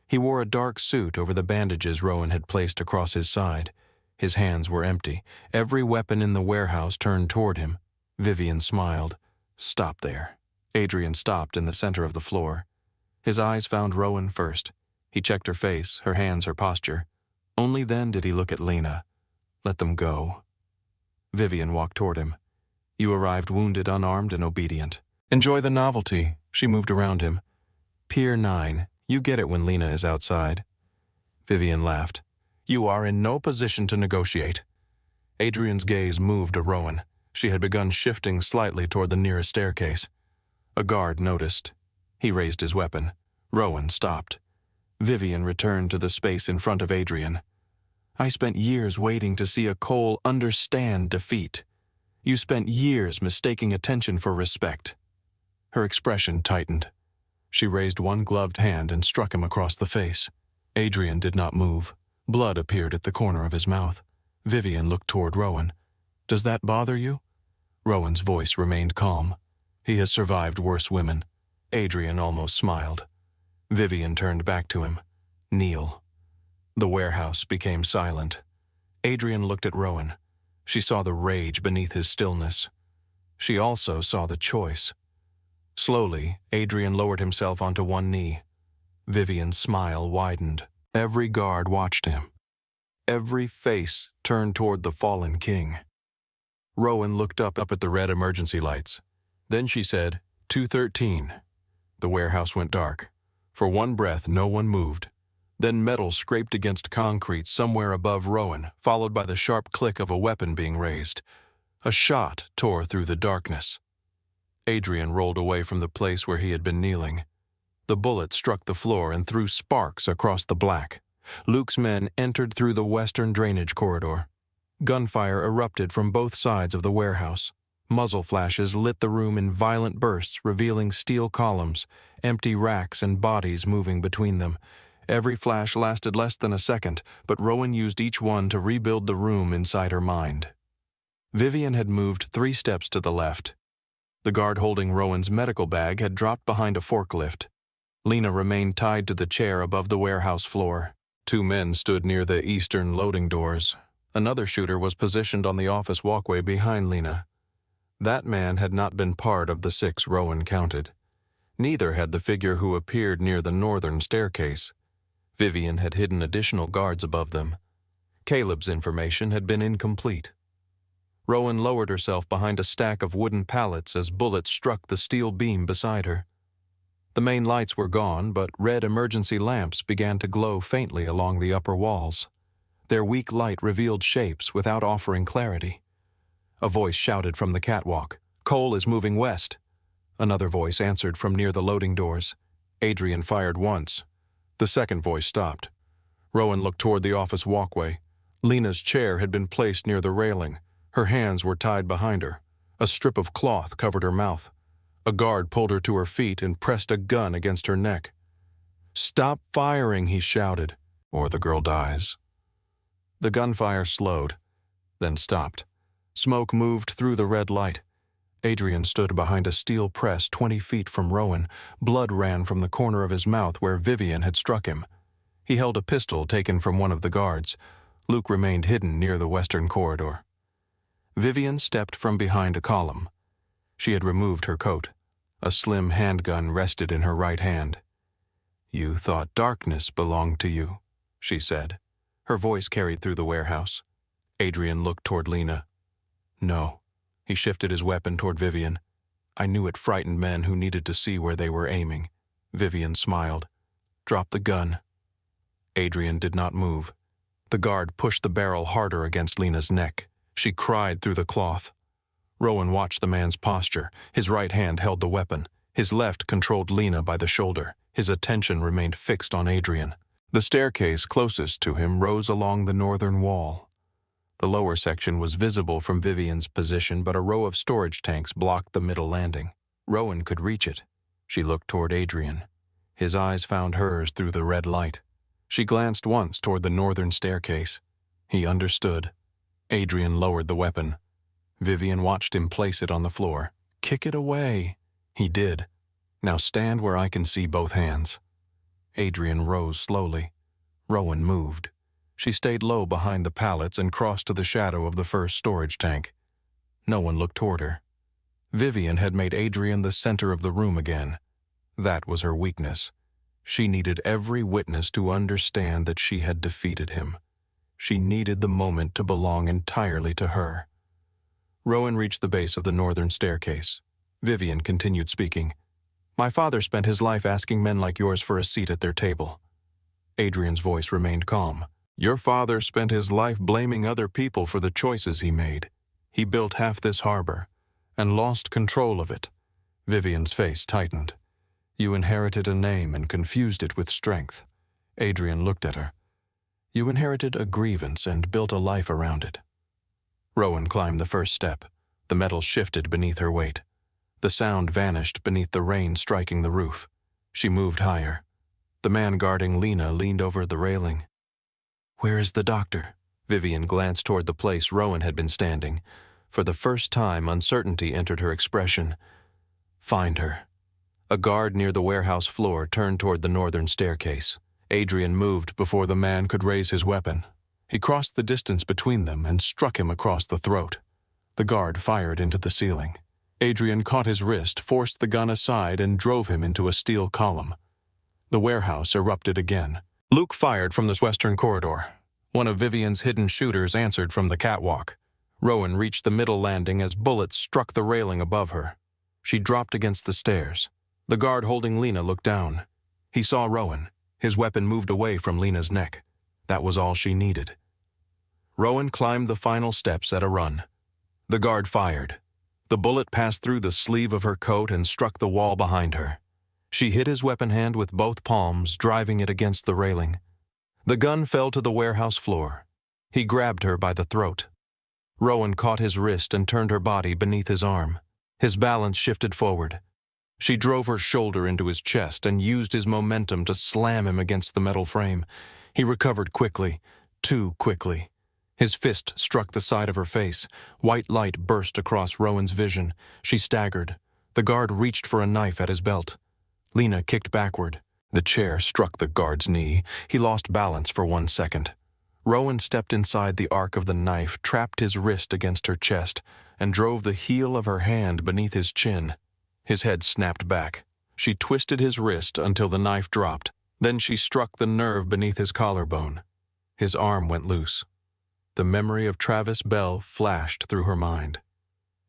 He wore a dark suit over the bandages Rowan had placed across his side. His hands were empty. Every weapon in the warehouse turned toward him. Vivian smiled. Stop there. Adrian stopped in the center of the floor. His eyes found Rowan first. He checked her face, her hands, her posture. Only then did he look at Lena. Let them go. Vivian walked toward him. You arrived wounded, unarmed, and obedient. Enjoy the novelty. She moved around him. Pier 9. You get it when Lena is outside. Vivian laughed. You are in no position to negotiate. Adrian's gaze moved to Rowan. She had begun shifting slightly toward the nearest staircase. A guard noticed. He raised his weapon. Rowan stopped. Vivian returned to the space in front of Adrian. I spent years waiting to see a Cole understand defeat. You spent years mistaking attention for respect. Her expression tightened. She raised one gloved hand and struck him across the face. Adrian did not move. Blood appeared at the corner of his mouth. Vivian looked toward Rowan. Does that bother you? Rowan's voice remained calm. He has survived worse women. Adrian almost smiled. Vivian turned back to him. Kneel. The warehouse became silent. Adrian looked at Rowan. She saw the rage beneath his stillness. She also saw the choice. Slowly, Adrian lowered himself onto one knee. Vivian's smile widened. Every guard watched him. Every face turned toward the fallen king. Rowan looked up at the red emergency lights. Then she said, 213. The warehouse went dark. For one breath, no one moved. Then metal scraped against concrete somewhere above Rowan, followed by the sharp click of a weapon being raised. A shot tore through the darkness. Adrian rolled away from the place where he had been kneeling. The bullet struck the floor and threw sparks across the black. Luke's men entered through the western drainage corridor. Gunfire erupted from both sides of the warehouse. Muzzle flashes lit the room in violent bursts, revealing steel columns, empty racks, and bodies moving between them. Every flash lasted less than a second, but Rowan used each one to rebuild the room inside her mind. Vivian had moved 3 steps to the left. The guard holding Rowan's medical bag had dropped behind a forklift. Lena remained tied to the chair above the warehouse floor. 2 men stood near the eastern loading doors. Another shooter was positioned on the office walkway behind Lena. That man had not been part of the 6 Rowan counted. Neither had the figure who appeared near the northern staircase. Vivian had hidden additional guards above them. Caleb's information had been incomplete. Rowan lowered herself behind a stack of wooden pallets as bullets struck the steel beam beside her. The main lights were gone, but red emergency lamps began to glow faintly along the upper walls. Their weak light revealed shapes without offering clarity. A voice shouted from the catwalk, "Cole is moving west." Another voice answered from near the loading doors. Adrian fired once. The second voice stopped. Rowan looked toward the office walkway. Lena's chair had been placed near the railing. Her hands were tied behind her. A strip of cloth covered her mouth. A guard pulled her to her feet and pressed a gun against her neck. "Stop firing," he shouted, "or the girl dies." The gunfire slowed, then stopped. Smoke moved through the red light. Adrian stood behind a steel press 20 feet from Rowan. Blood ran from the corner of his mouth where Vivian had struck him. He held a pistol taken from one of the guards. Luke remained hidden near the western corridor. Vivian stepped from behind a column. She had removed her coat. A slim handgun rested in her right hand. "You thought darkness belonged to you," she said. Her voice carried through the warehouse. Adrian looked toward Lena. "No." He shifted his weapon toward Vivian. "I knew it frightened men who needed to see where they were aiming." Vivian smiled. "Drop the gun." Adrian did not move. The guard pushed the barrel harder against Lena's neck. She cried through the cloth. Rowan watched the man's posture. His right hand held the weapon. His left controlled Lena by the shoulder. His attention remained fixed on Adrian. The staircase closest to him rose along the northern wall. The lower section was visible from Vivian's position, but a row of storage tanks blocked the middle landing. Rowan could reach it. She looked toward Adrian. His eyes found hers through the red light. She glanced once toward the northern staircase. He understood. Adrian lowered the weapon. Vivian watched him place it on the floor. "Kick it away." He did. "Now stand where I can see both hands." Adrian rose slowly. Rowan moved. She stayed low behind the pallets and crossed to the shadow of the first storage tank. No one looked toward her. Vivian had made Adrian the center of the room again. That was her weakness. She needed every witness to understand that she had defeated him. She needed the moment to belong entirely to her. Rowan reached the base of the northern staircase. Vivian continued speaking. My father spent his life asking men like yours for a seat at their table. Adrian's voice remained calm. Your father spent his life blaming other people for the choices he made. He built half this harbor and lost control of it. Vivian's face tightened. You inherited a name and confused it with strength. Adrian looked at her. You inherited a grievance and built a life around it. Rowan climbed the first step. The metal shifted beneath her weight. The sound vanished beneath the rain striking the roof. She moved higher. The man guarding Lena leaned over the railing. Where is the doctor? Vivian glanced toward the place Rowan had been standing. For the first time, uncertainty entered her expression. Find her. A guard near the warehouse floor turned toward the northern staircase. Adrian moved before the man could raise his weapon. He crossed the distance between them and struck him across the throat. The guard fired into the ceiling. Adrian caught his wrist, forced the gun aside, and drove him into a steel column. The warehouse erupted again. Luke fired from this western corridor. One of Vivian's hidden shooters answered from the catwalk. Rowan reached the middle landing as bullets struck the railing above her. She dropped against the stairs. The guard holding Lena looked down. He saw Rowan. His weapon moved away from Lena's neck. That was all she needed. Rowan climbed the final steps at a run. The guard fired. The bullet passed through the sleeve of her coat and struck the wall behind her. She hit his weapon hand with both palms, driving it against the railing. The gun fell to the warehouse floor. He grabbed her by the throat. Rowan caught his wrist and turned her body beneath his arm. His balance shifted forward. She drove her shoulder into his chest and used his momentum to slam him against the metal frame. He recovered quickly, too quickly. His fist struck the side of her face. White light burst across Rowan's vision. She staggered. The guard reached for a knife at his belt. Lena kicked backward. The chair struck the guard's knee. He lost balance for 1 second. Rowan stepped inside the arc of the knife, trapped his wrist against her chest, and drove the heel of her hand beneath his chin. His head snapped back. She twisted his wrist until the knife dropped. Then she struck the nerve beneath his collarbone. His arm went loose. The memory of Travis Bell flashed through her mind.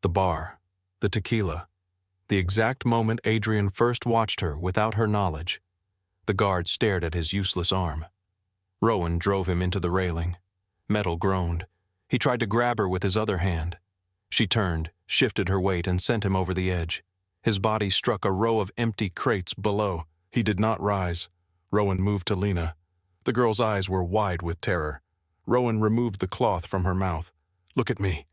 The bar, the tequila, the exact moment Adrian first watched her without her knowledge. The guard stared at his useless arm. Rowan drove him into the railing. Metal groaned. He tried to grab her with his other hand. She turned, shifted her weight, and sent him over the edge. His body struck a row of empty crates below. He did not rise. Rowan moved to Lena. The girl's eyes were wide with terror. Rowan removed the cloth from her mouth. Look at me.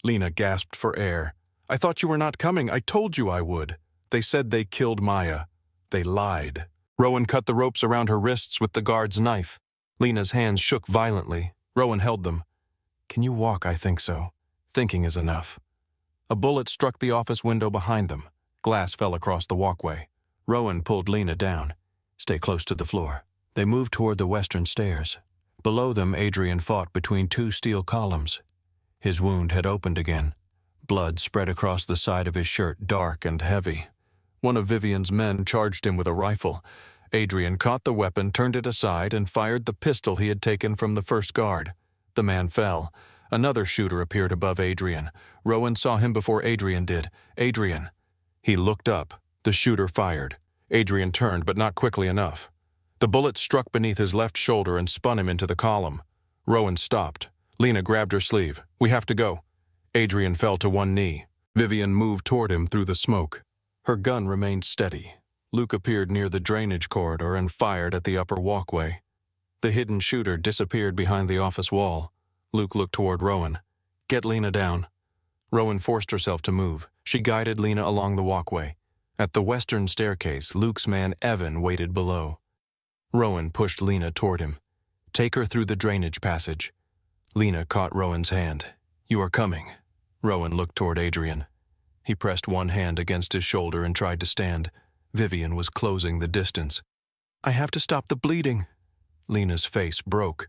Lena gasped for air. I thought you were not coming. I told you I would. They said they killed Maya. They lied. Rowan cut the ropes around her wrists with the guard's knife. Lena's hands shook violently. Rowan held them. Can you walk? I think so. Thinking is enough. A bullet struck the office window behind them. Glass fell across the walkway. Rowan pulled Lena down. Stay close to the floor. They moved toward the western stairs. Below them, Adrian fought between two steel columns. His wound had opened again. Blood spread across the side of his shirt, dark and heavy. One of Vivian's men charged him with a rifle. Adrian caught the weapon, turned it aside, and fired the pistol he had taken from the first guard. The man fell. Another shooter appeared above Adrian. Rowan saw him before Adrian did. Adrian. He looked up. The shooter fired. Adrian turned, but not quickly enough. The bullet struck beneath his left shoulder and spun him into the column. Rowan stopped. Lena grabbed her sleeve. We have to go. Adrian fell to one knee. Vivian moved toward him through the smoke. Her gun remained steady. Luke appeared near the drainage corridor and fired at the upper walkway. The hidden shooter disappeared behind the office wall. Luke looked toward Rowan. Get Lena down. Rowan forced herself to move. She guided Lena along the walkway. At the western staircase, Luke's man Evan waited below. Rowan pushed Lena toward him. Take her through the drainage passage. Lena caught Rowan's hand. You are coming. Rowan looked toward Adrian. He pressed one hand against his shoulder and tried to stand. Vivian was closing the distance. I have to stop the bleeding. Lena's face broke.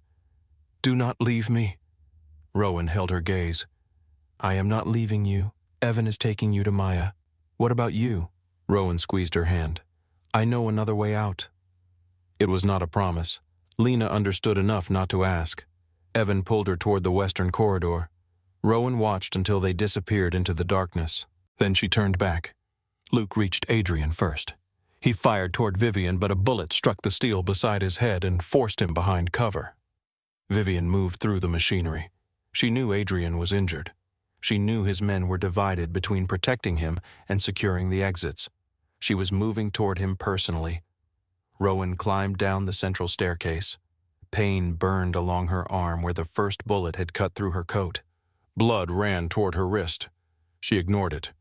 Do not leave me. Rowan held her gaze. I am not leaving you. Evan is taking you to Maya. What about you? Rowan squeezed her hand. I know another way out. It was not a promise. Lena understood enough not to ask. Evan pulled her toward the western corridor. Rowan watched until they disappeared into the darkness. Then she turned back. Luke reached Adrian first. He fired toward Vivian, but a bullet struck the steel beside his head and forced him behind cover. Vivian moved through the machinery. She knew Adrian was injured. She knew his men were divided between protecting him and securing the exits. She was moving toward him personally. Rowan climbed down the central staircase. Pain burned along her arm where the first bullet had cut through her coat. Blood ran toward her wrist. She ignored it.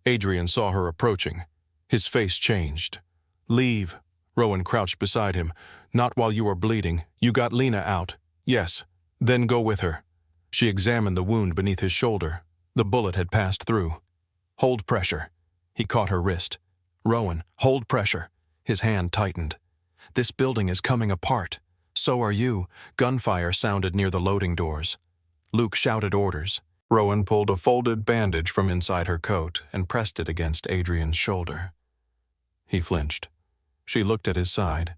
Adrian saw her approaching. His face changed. "Leave." Rowan crouched beside him. "Not while you are bleeding. You got Lena out." "Yes." "Then go with her." She examined the wound beneath his shoulder. The bullet had passed through. "Hold pressure." He caught her wrist. "Rowan, hold pressure." His hand tightened. "This building is coming apart. So are you." Gunfire sounded near the loading doors. Luke shouted orders. Rowan pulled a folded bandage from inside her coat and pressed it against Adrian's shoulder. He flinched. She looked at his side.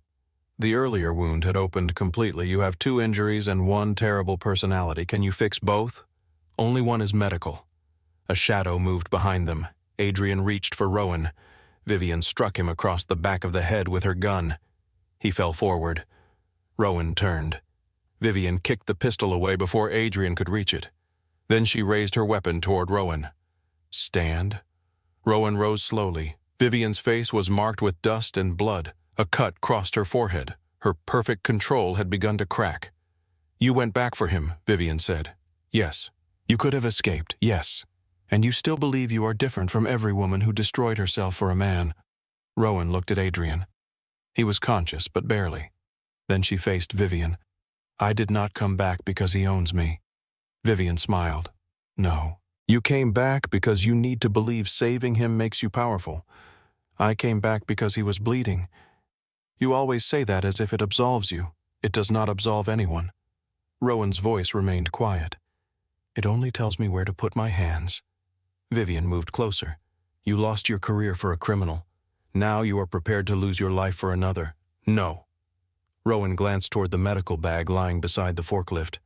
The earlier wound had opened completely. "You have 2 injuries and 1 terrible personality. Can you fix both?" "Only one is medical." A shadow moved behind them. Adrian reached for Rowan. Vivian struck him across the back of the head with her gun. He fell forward. Rowan turned. Vivian kicked the pistol away before Adrian could reach it. Then she raised her weapon toward Rowan. "Stand." Rowan rose slowly. Vivian's face was marked with dust and blood. A cut crossed her forehead. Her perfect control had begun to crack. "You went back for him," Vivian said. "Yes." "You could have escaped, yes. And you still believe you are different from every woman who destroyed herself for a man." Rowan looked at Adrian. He was conscious, but barely. Then she faced Vivian. "I did not come back because he owns me." Vivian smiled. "No. You came back because you need to believe saving him makes you powerful. I came back because he was bleeding. You always say that as if it absolves you. It does not absolve anyone." Rowan's voice remained quiet. "It only tells me where to put my hands." Vivian moved closer. "You lost your career for a criminal. Now you are prepared to lose your life for another." "No." Rowan glanced toward the medical bag lying beside the forklift.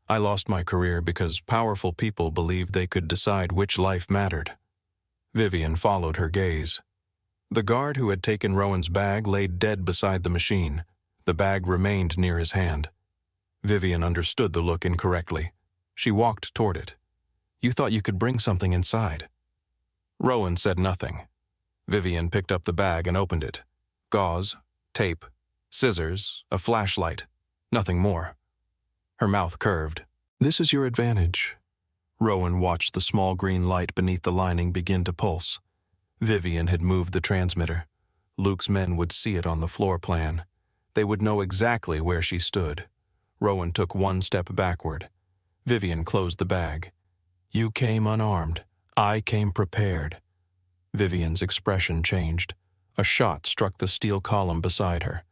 "I lost my career because powerful people believed they could decide which life mattered." Vivian followed her gaze. The guard who had taken Rowan's bag lay dead beside the machine. The bag remained near his hand. Vivian understood the look incorrectly. She walked toward it. "You thought you could bring something inside." Rowan said nothing. Vivian picked up the bag and opened it. Gauze, tape, scissors, a flashlight. Nothing more. Her mouth curved. "This is your advantage." Rowan watched the small green light beneath the lining begin to pulse. Vivian had moved the transmitter. Luke's men would see it on the floor plan. They would know exactly where she stood. Rowan took 1 step backward. Vivian closed the bag. "You came unarmed. I came prepared." Vivian's expression changed. A shot struck the steel column beside her.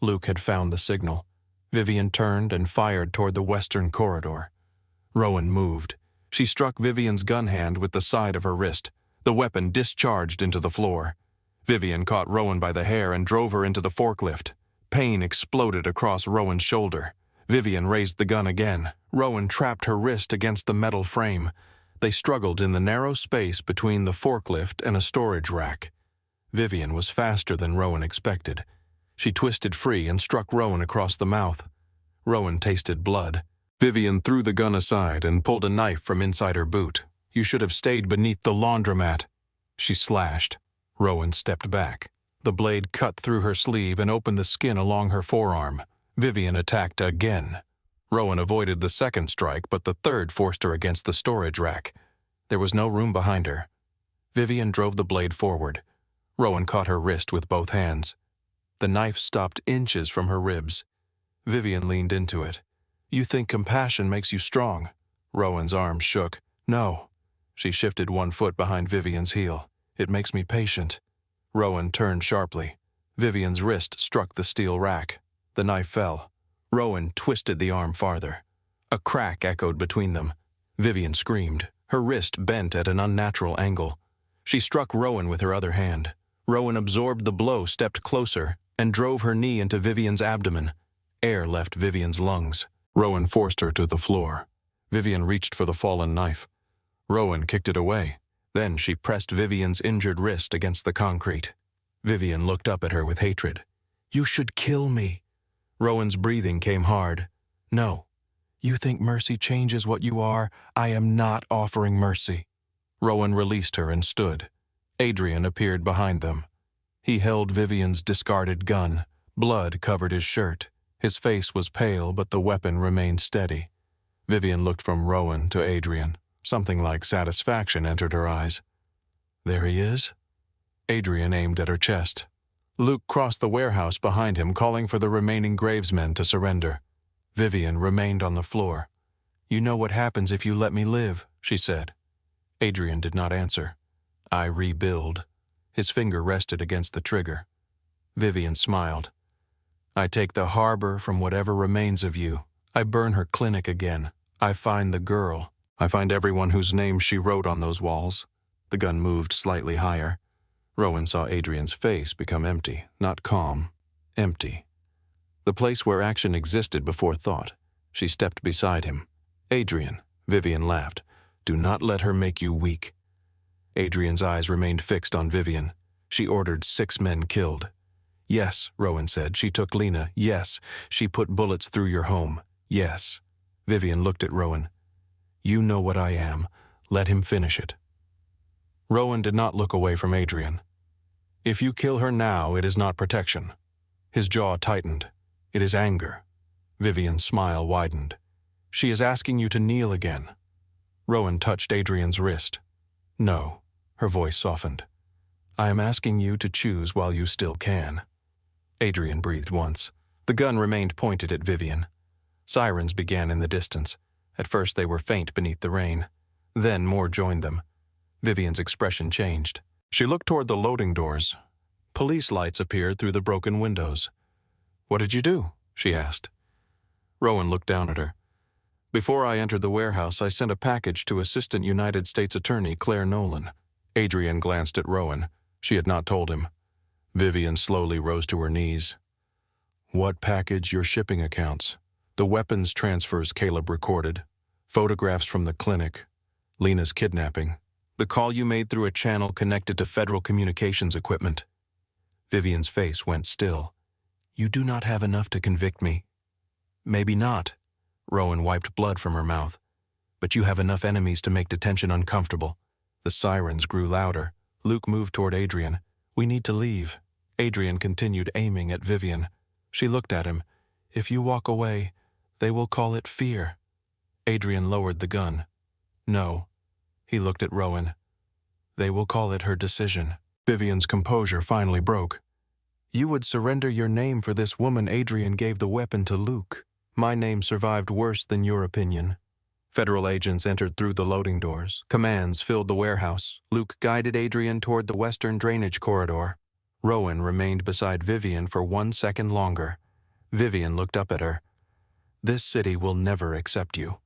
Luke had found the signal. Vivian turned and fired toward the western corridor. Rowan moved. She struck Vivian's gun hand with the side of her wrist. The weapon discharged into the floor. Vivian caught Rowan by the hair and drove her into the forklift. Pain exploded across Rowan's shoulder. Vivian raised the gun again. Rowan trapped her wrist against the metal frame. They struggled in the narrow space between the forklift and a storage rack. Vivian was faster than Rowan expected. She twisted free and struck Rowan across the mouth. Rowan tasted blood. Vivian threw the gun aside and pulled a knife from inside her boot. "You should have stayed beneath the laundromat." She slashed. Rowan stepped back. The blade cut through her sleeve and opened the skin along her forearm. Vivian attacked again. Rowan avoided the second strike, but the third forced her against the storage rack. There was no room behind her. Vivian drove the blade forward. Rowan caught her wrist with both hands. The knife stopped inches from her ribs. Vivian leaned into it. "You think compassion makes you strong?" Rowan's arms shook. "No." She shifted 1 foot behind Vivian's heel. "It makes me patient." Rowan turned sharply. Vivian's wrist struck the steel rack. The knife fell. Rowan twisted the arm farther. A crack echoed between them. Vivian screamed. Her wrist bent at an unnatural angle. She struck Rowan with her other hand. Rowan absorbed the blow, stepped closer, and drove her knee into Vivian's abdomen. Air left Vivian's lungs. Rowan forced her to the floor. Vivian reached for the fallen knife. Rowan kicked it away. Then she pressed Vivian's injured wrist against the concrete. Vivian looked up at her with hatred. "You should kill me." Rowan's breathing came hard. "No. You think mercy changes what you are? I am not offering mercy." Rowan released her and stood. Adrian appeared behind them. He held Vivian's discarded gun. Blood covered his shirt. His face was pale, but the weapon remained steady. Vivian looked from Rowan to Adrian. Something like satisfaction entered her eyes. "There he is." Adrian aimed at her chest. Luke crossed the warehouse behind him, calling for the remaining gravesmen to surrender. Vivian remained on the floor. "You know what happens if you let me live," she said. Adrian did not answer. "I rebuild." His finger rested against the trigger. Vivian smiled. "I take the harbor from whatever remains of you. I burn her clinic again. I find the girl. I find everyone whose name she wrote on those walls." The gun moved slightly higher. Rowan saw Adrian's face become empty, not calm, empty. The place where action existed before thought. She stepped beside him. "Adrian," Vivian laughed, "do not let her make you weak." Adrian's eyes remained fixed on Vivian. She ordered 6 men killed. "Yes," Rowan said, "she took Lena. Yes, she put bullets through your home. Yes." Vivian looked at Rowan. "You know what I am. Let him finish it." Rowan did not look away from Adrian. "If you kill her now, it is not protection." His jaw tightened. "It is anger." Vivian's smile widened. "She is asking you to kneel again." Rowan touched Adrian's wrist. "No." Her voice softened. "I am asking you to choose while you still can." Adrian breathed once. The gun remained pointed at Vivian. Sirens began in the distance. At first they were faint beneath the rain. Then more joined them. Vivian's expression changed. She looked toward the loading doors. Police lights appeared through the broken windows. "What did you do?" she asked. Rowan looked down at her. "Before I entered the warehouse, I sent a package to Assistant United States Attorney Claire Nolan." Adrian glanced at Rowan. She had not told him. Vivian slowly rose to her knees. "What package? Your shipping accounts. The weapons transfers Caleb recorded. Photographs from the clinic. Lena's kidnapping. The call you made through a channel connected to federal communications equipment." Vivian's face went still. "You do not have enough to convict me." "Maybe not." Rowan wiped blood from her mouth. "But you have enough enemies to make detention uncomfortable." The sirens grew louder. Luke moved toward Adrian. "We need to leave." Adrian continued aiming at Vivian. She looked at him. "If you walk away, they will call it fear." Adrian lowered the gun. "No." He looked at Rowan. "They will call it her decision." Vivian's composure finally broke. "You would surrender your name for this woman. Adrian gave the weapon to Luke. My name survived worse than your opinion." Federal agents entered through the loading doors. Commands filled the warehouse. Luke guided Adrian toward the western drainage corridor. Rowan remained beside Vivian for 1 second longer. Vivian looked up at her. "This city will never accept you."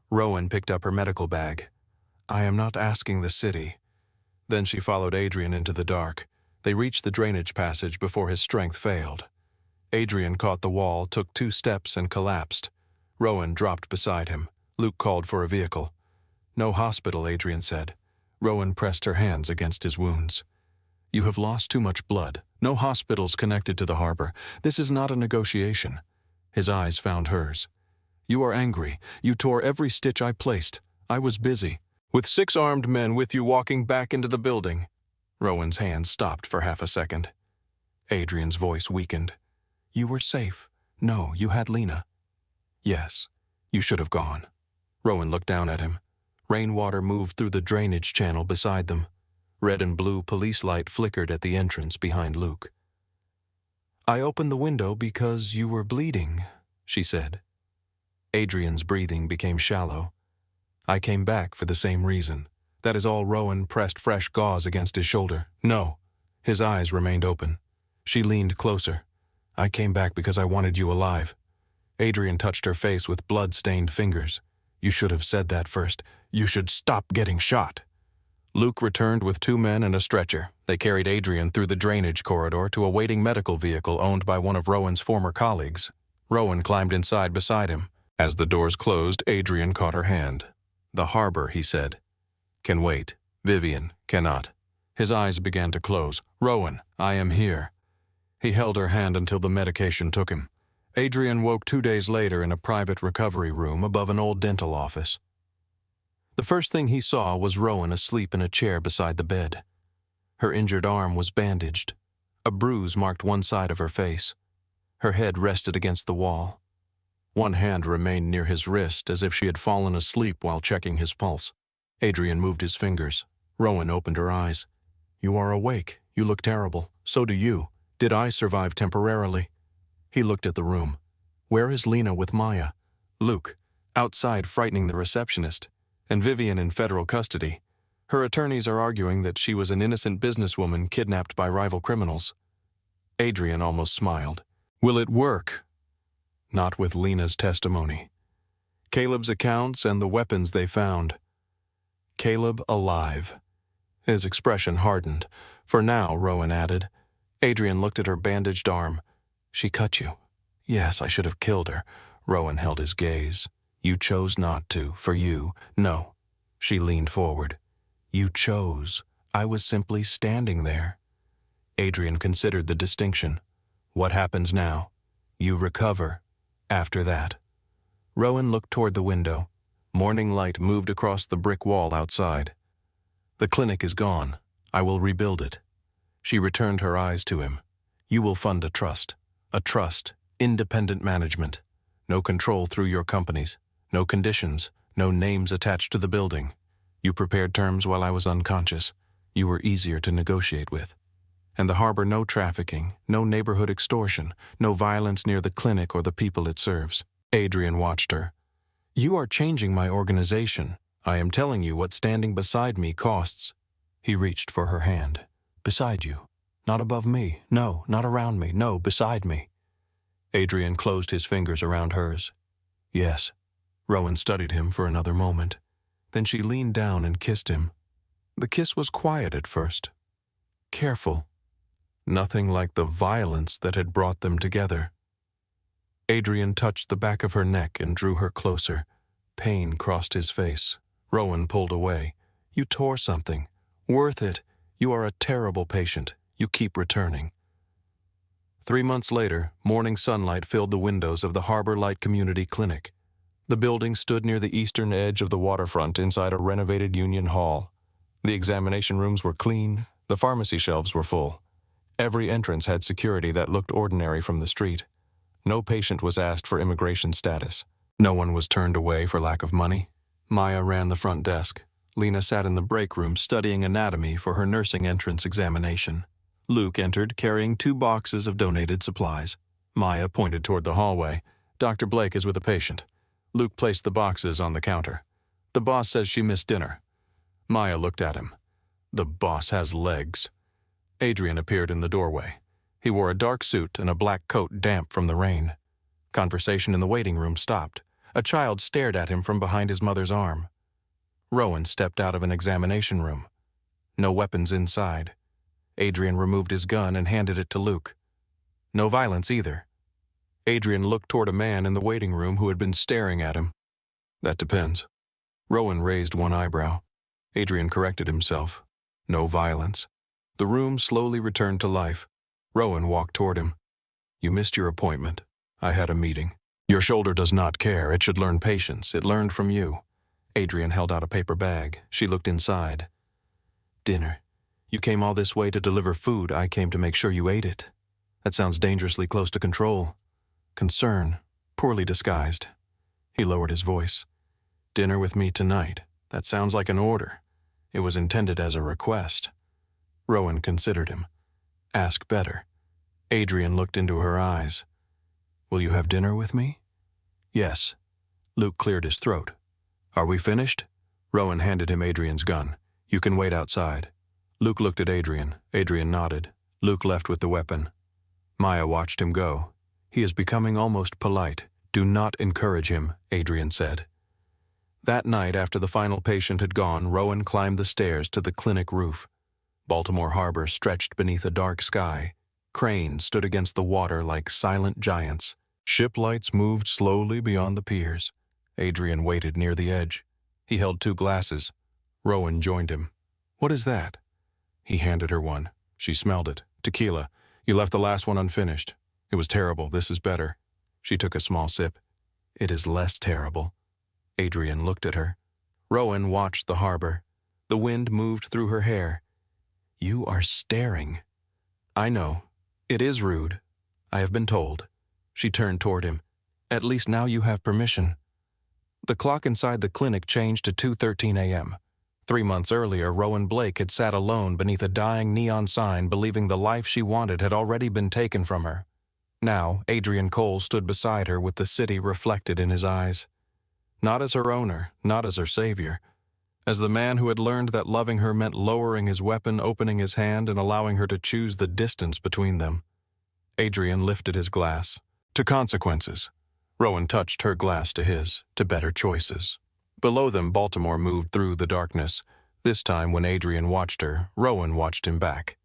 Rowan picked up her medical bag. "I am not asking the city." Then she followed Adrian into the dark. They reached the drainage passage before his strength failed. Adrian caught the wall, took 2 steps, and collapsed. Rowan dropped beside him. Luke called for a vehicle. "No hospital," Adrian said. Rowan pressed her hands against his wounds. "You have lost too much blood. No hospitals connected to the harbor. This is not a negotiation." His eyes found hers. "You are angry. You tore every stitch I placed. I was busy. With 6 armed men with you walking back into the building." Rowan's hand stopped for half a second. Adrian's voice weakened. "You were safe. No, you had Lena." "Yes, you should have gone." Rowan looked down at him. Rainwater moved through the drainage channel beside them. Red and blue police light flickered at the entrance behind Luke. "I opened the window because you were bleeding," she said. Adrian's breathing became shallow. "I came back for the same reason." That is all. Rowan pressed fresh gauze against his shoulder. "No." His eyes remained open. She leaned closer. "I came back because I wanted you alive." Adrian touched her face with blood-stained fingers. "You should have said that first. You should stop getting shot." Luke returned with 2 men and a stretcher. They carried Adrian through the drainage corridor to a waiting medical vehicle owned by one of Rowan's former colleagues. Rowan climbed inside beside him. As the doors closed, Adrian caught her hand. "The harbor," he said. can wait. Vivian cannot. His eyes began to close. Rowan, I am here. He held her hand until the medication took him. Adrian woke 2 days later in a private recovery room above an old dental office. The first thing he saw was Rowan asleep in a chair beside the bed. Her injured arm was bandaged. A bruise marked one side of her face. Her head rested against the wall. One hand remained near his wrist as if she had fallen asleep while checking his pulse. Adrian moved his fingers. Rowan opened her eyes. You are awake. You look terrible. So do you. Did I survive temporarily? He looked at the room. Where is Lena with Maya? Luke, outside frightening the receptionist, and Vivian in federal custody. Her attorneys are arguing that she was an innocent businesswoman kidnapped by rival criminals. Adrian almost smiled. Will it work? Not with Lena's testimony. Caleb's accounts and the weapons they found. Caleb alive. His expression hardened. For now, Rowan added. Adrian looked at her bandaged arm. She cut you. Yes, I should have killed her. Rowan held his gaze. You chose not to, for you. No. She leaned forward. You chose. I was simply standing there. Adrian considered the distinction. What happens now? You recover. After that. Rowan looked toward the window. Morning light moved across the brick wall outside. The clinic is gone. I will rebuild it. She returned her eyes to him. You will fund a trust. A trust. Independent management. No control through your companies. No conditions. No names attached to the building. You prepared terms while I was unconscious. You were easier to negotiate with. And the harbor no trafficking, no neighborhood extortion, no violence near the clinic or the people it serves. Adrian watched her. You are changing my organization. I am telling you what standing beside me costs. He reached for her hand. Beside you. Not above me. No, not around me. No, beside me. Adrian closed his fingers around hers. Yes. Rowan studied him for another moment. Then she leaned down and kissed him. The kiss was quiet at first. Careful. Nothing like the violence that had brought them together. Adrian touched the back of her neck and drew her closer. Pain crossed his face. Rowan pulled away. You tore something. Worth it. You are a terrible patient. You keep returning. 3 months later, morning sunlight filled the windows of the Harbor Light Community Clinic. The building stood near the eastern edge of the waterfront inside a renovated Union Hall. The examination rooms were clean. The pharmacy shelves were full. Every entrance had security that looked ordinary from the street. No patient was asked for immigration status. No one was turned away for lack of money. Maya ran the front desk. Lena sat in the break room studying anatomy for her nursing entrance examination. Luke entered carrying 2 boxes of donated supplies. Maya pointed toward the hallway. Dr. Blake is with a patient. Luke placed the boxes on the counter. The boss says she missed dinner. Maya looked at him. The boss has legs. Adrian appeared in the doorway. He wore a dark suit and a black coat damp from the rain. Conversation in the waiting room stopped. A child stared at him from behind his mother's arm. Rowan stepped out of an examination room. No weapons inside. Adrian removed his gun and handed it to Luke. No violence either. Adrian looked toward a man in the waiting room who had been staring at him. That depends. Rowan raised one eyebrow. Adrian corrected himself. No violence. The room slowly returned to life. Rowan walked toward him. You missed your appointment. I had a meeting. Your shoulder does not care. It should learn patience. It learned from you. Adrian held out a paper bag. She looked inside. Dinner. You came all this way to deliver food. I came to make sure you ate it. That sounds dangerously close to control. Concern. Poorly disguised. He lowered his voice. Dinner with me tonight. That sounds like an order. It was intended as a request. Rowan considered him. Ask better. Adrian looked into her eyes. Will you have dinner with me? Yes. Luke cleared his throat. Are we finished? Rowan handed him Adrian's gun. You can wait outside. Luke looked at Adrian. Adrian nodded. Luke left with the weapon. Maya watched him go. He is becoming almost polite. Do not encourage him, Adrian said. That night, after the final patient had gone, Rowan climbed the stairs to the clinic roof. Baltimore Harbor stretched beneath a dark sky. Cranes stood against the water like silent giants. Ship lights moved slowly beyond the piers. Adrian waited near the edge. He held 2 glasses. Rowan joined him. "What is that?" He handed her one. She smelled it. "Tequila. You left the last one unfinished." "It was terrible. This is better." She took a small sip. "It is less terrible." Adrian looked at her. Rowan watched the harbor. The wind moved through her hair. "You are staring." "I know. It is rude. I have been told." She turned toward him. "At least now you have permission." The clock inside the clinic changed to 2:13 a.m. 3 months earlier, Rowan Blake had sat alone beneath a dying neon sign, believing the life she wanted had already been taken from her. Now, Adrian Cole stood beside her with the city reflected in his eyes. Not as her owner, not as her savior. As the man who had learned that loving her meant lowering his weapon, opening his hand, and allowing her to choose the distance between them. Adrian lifted his glass. "To consequences." Rowan touched her glass to his. "To better choices." Below them, Baltimore moved through the darkness. This time, when Adrian watched her, Rowan watched him back.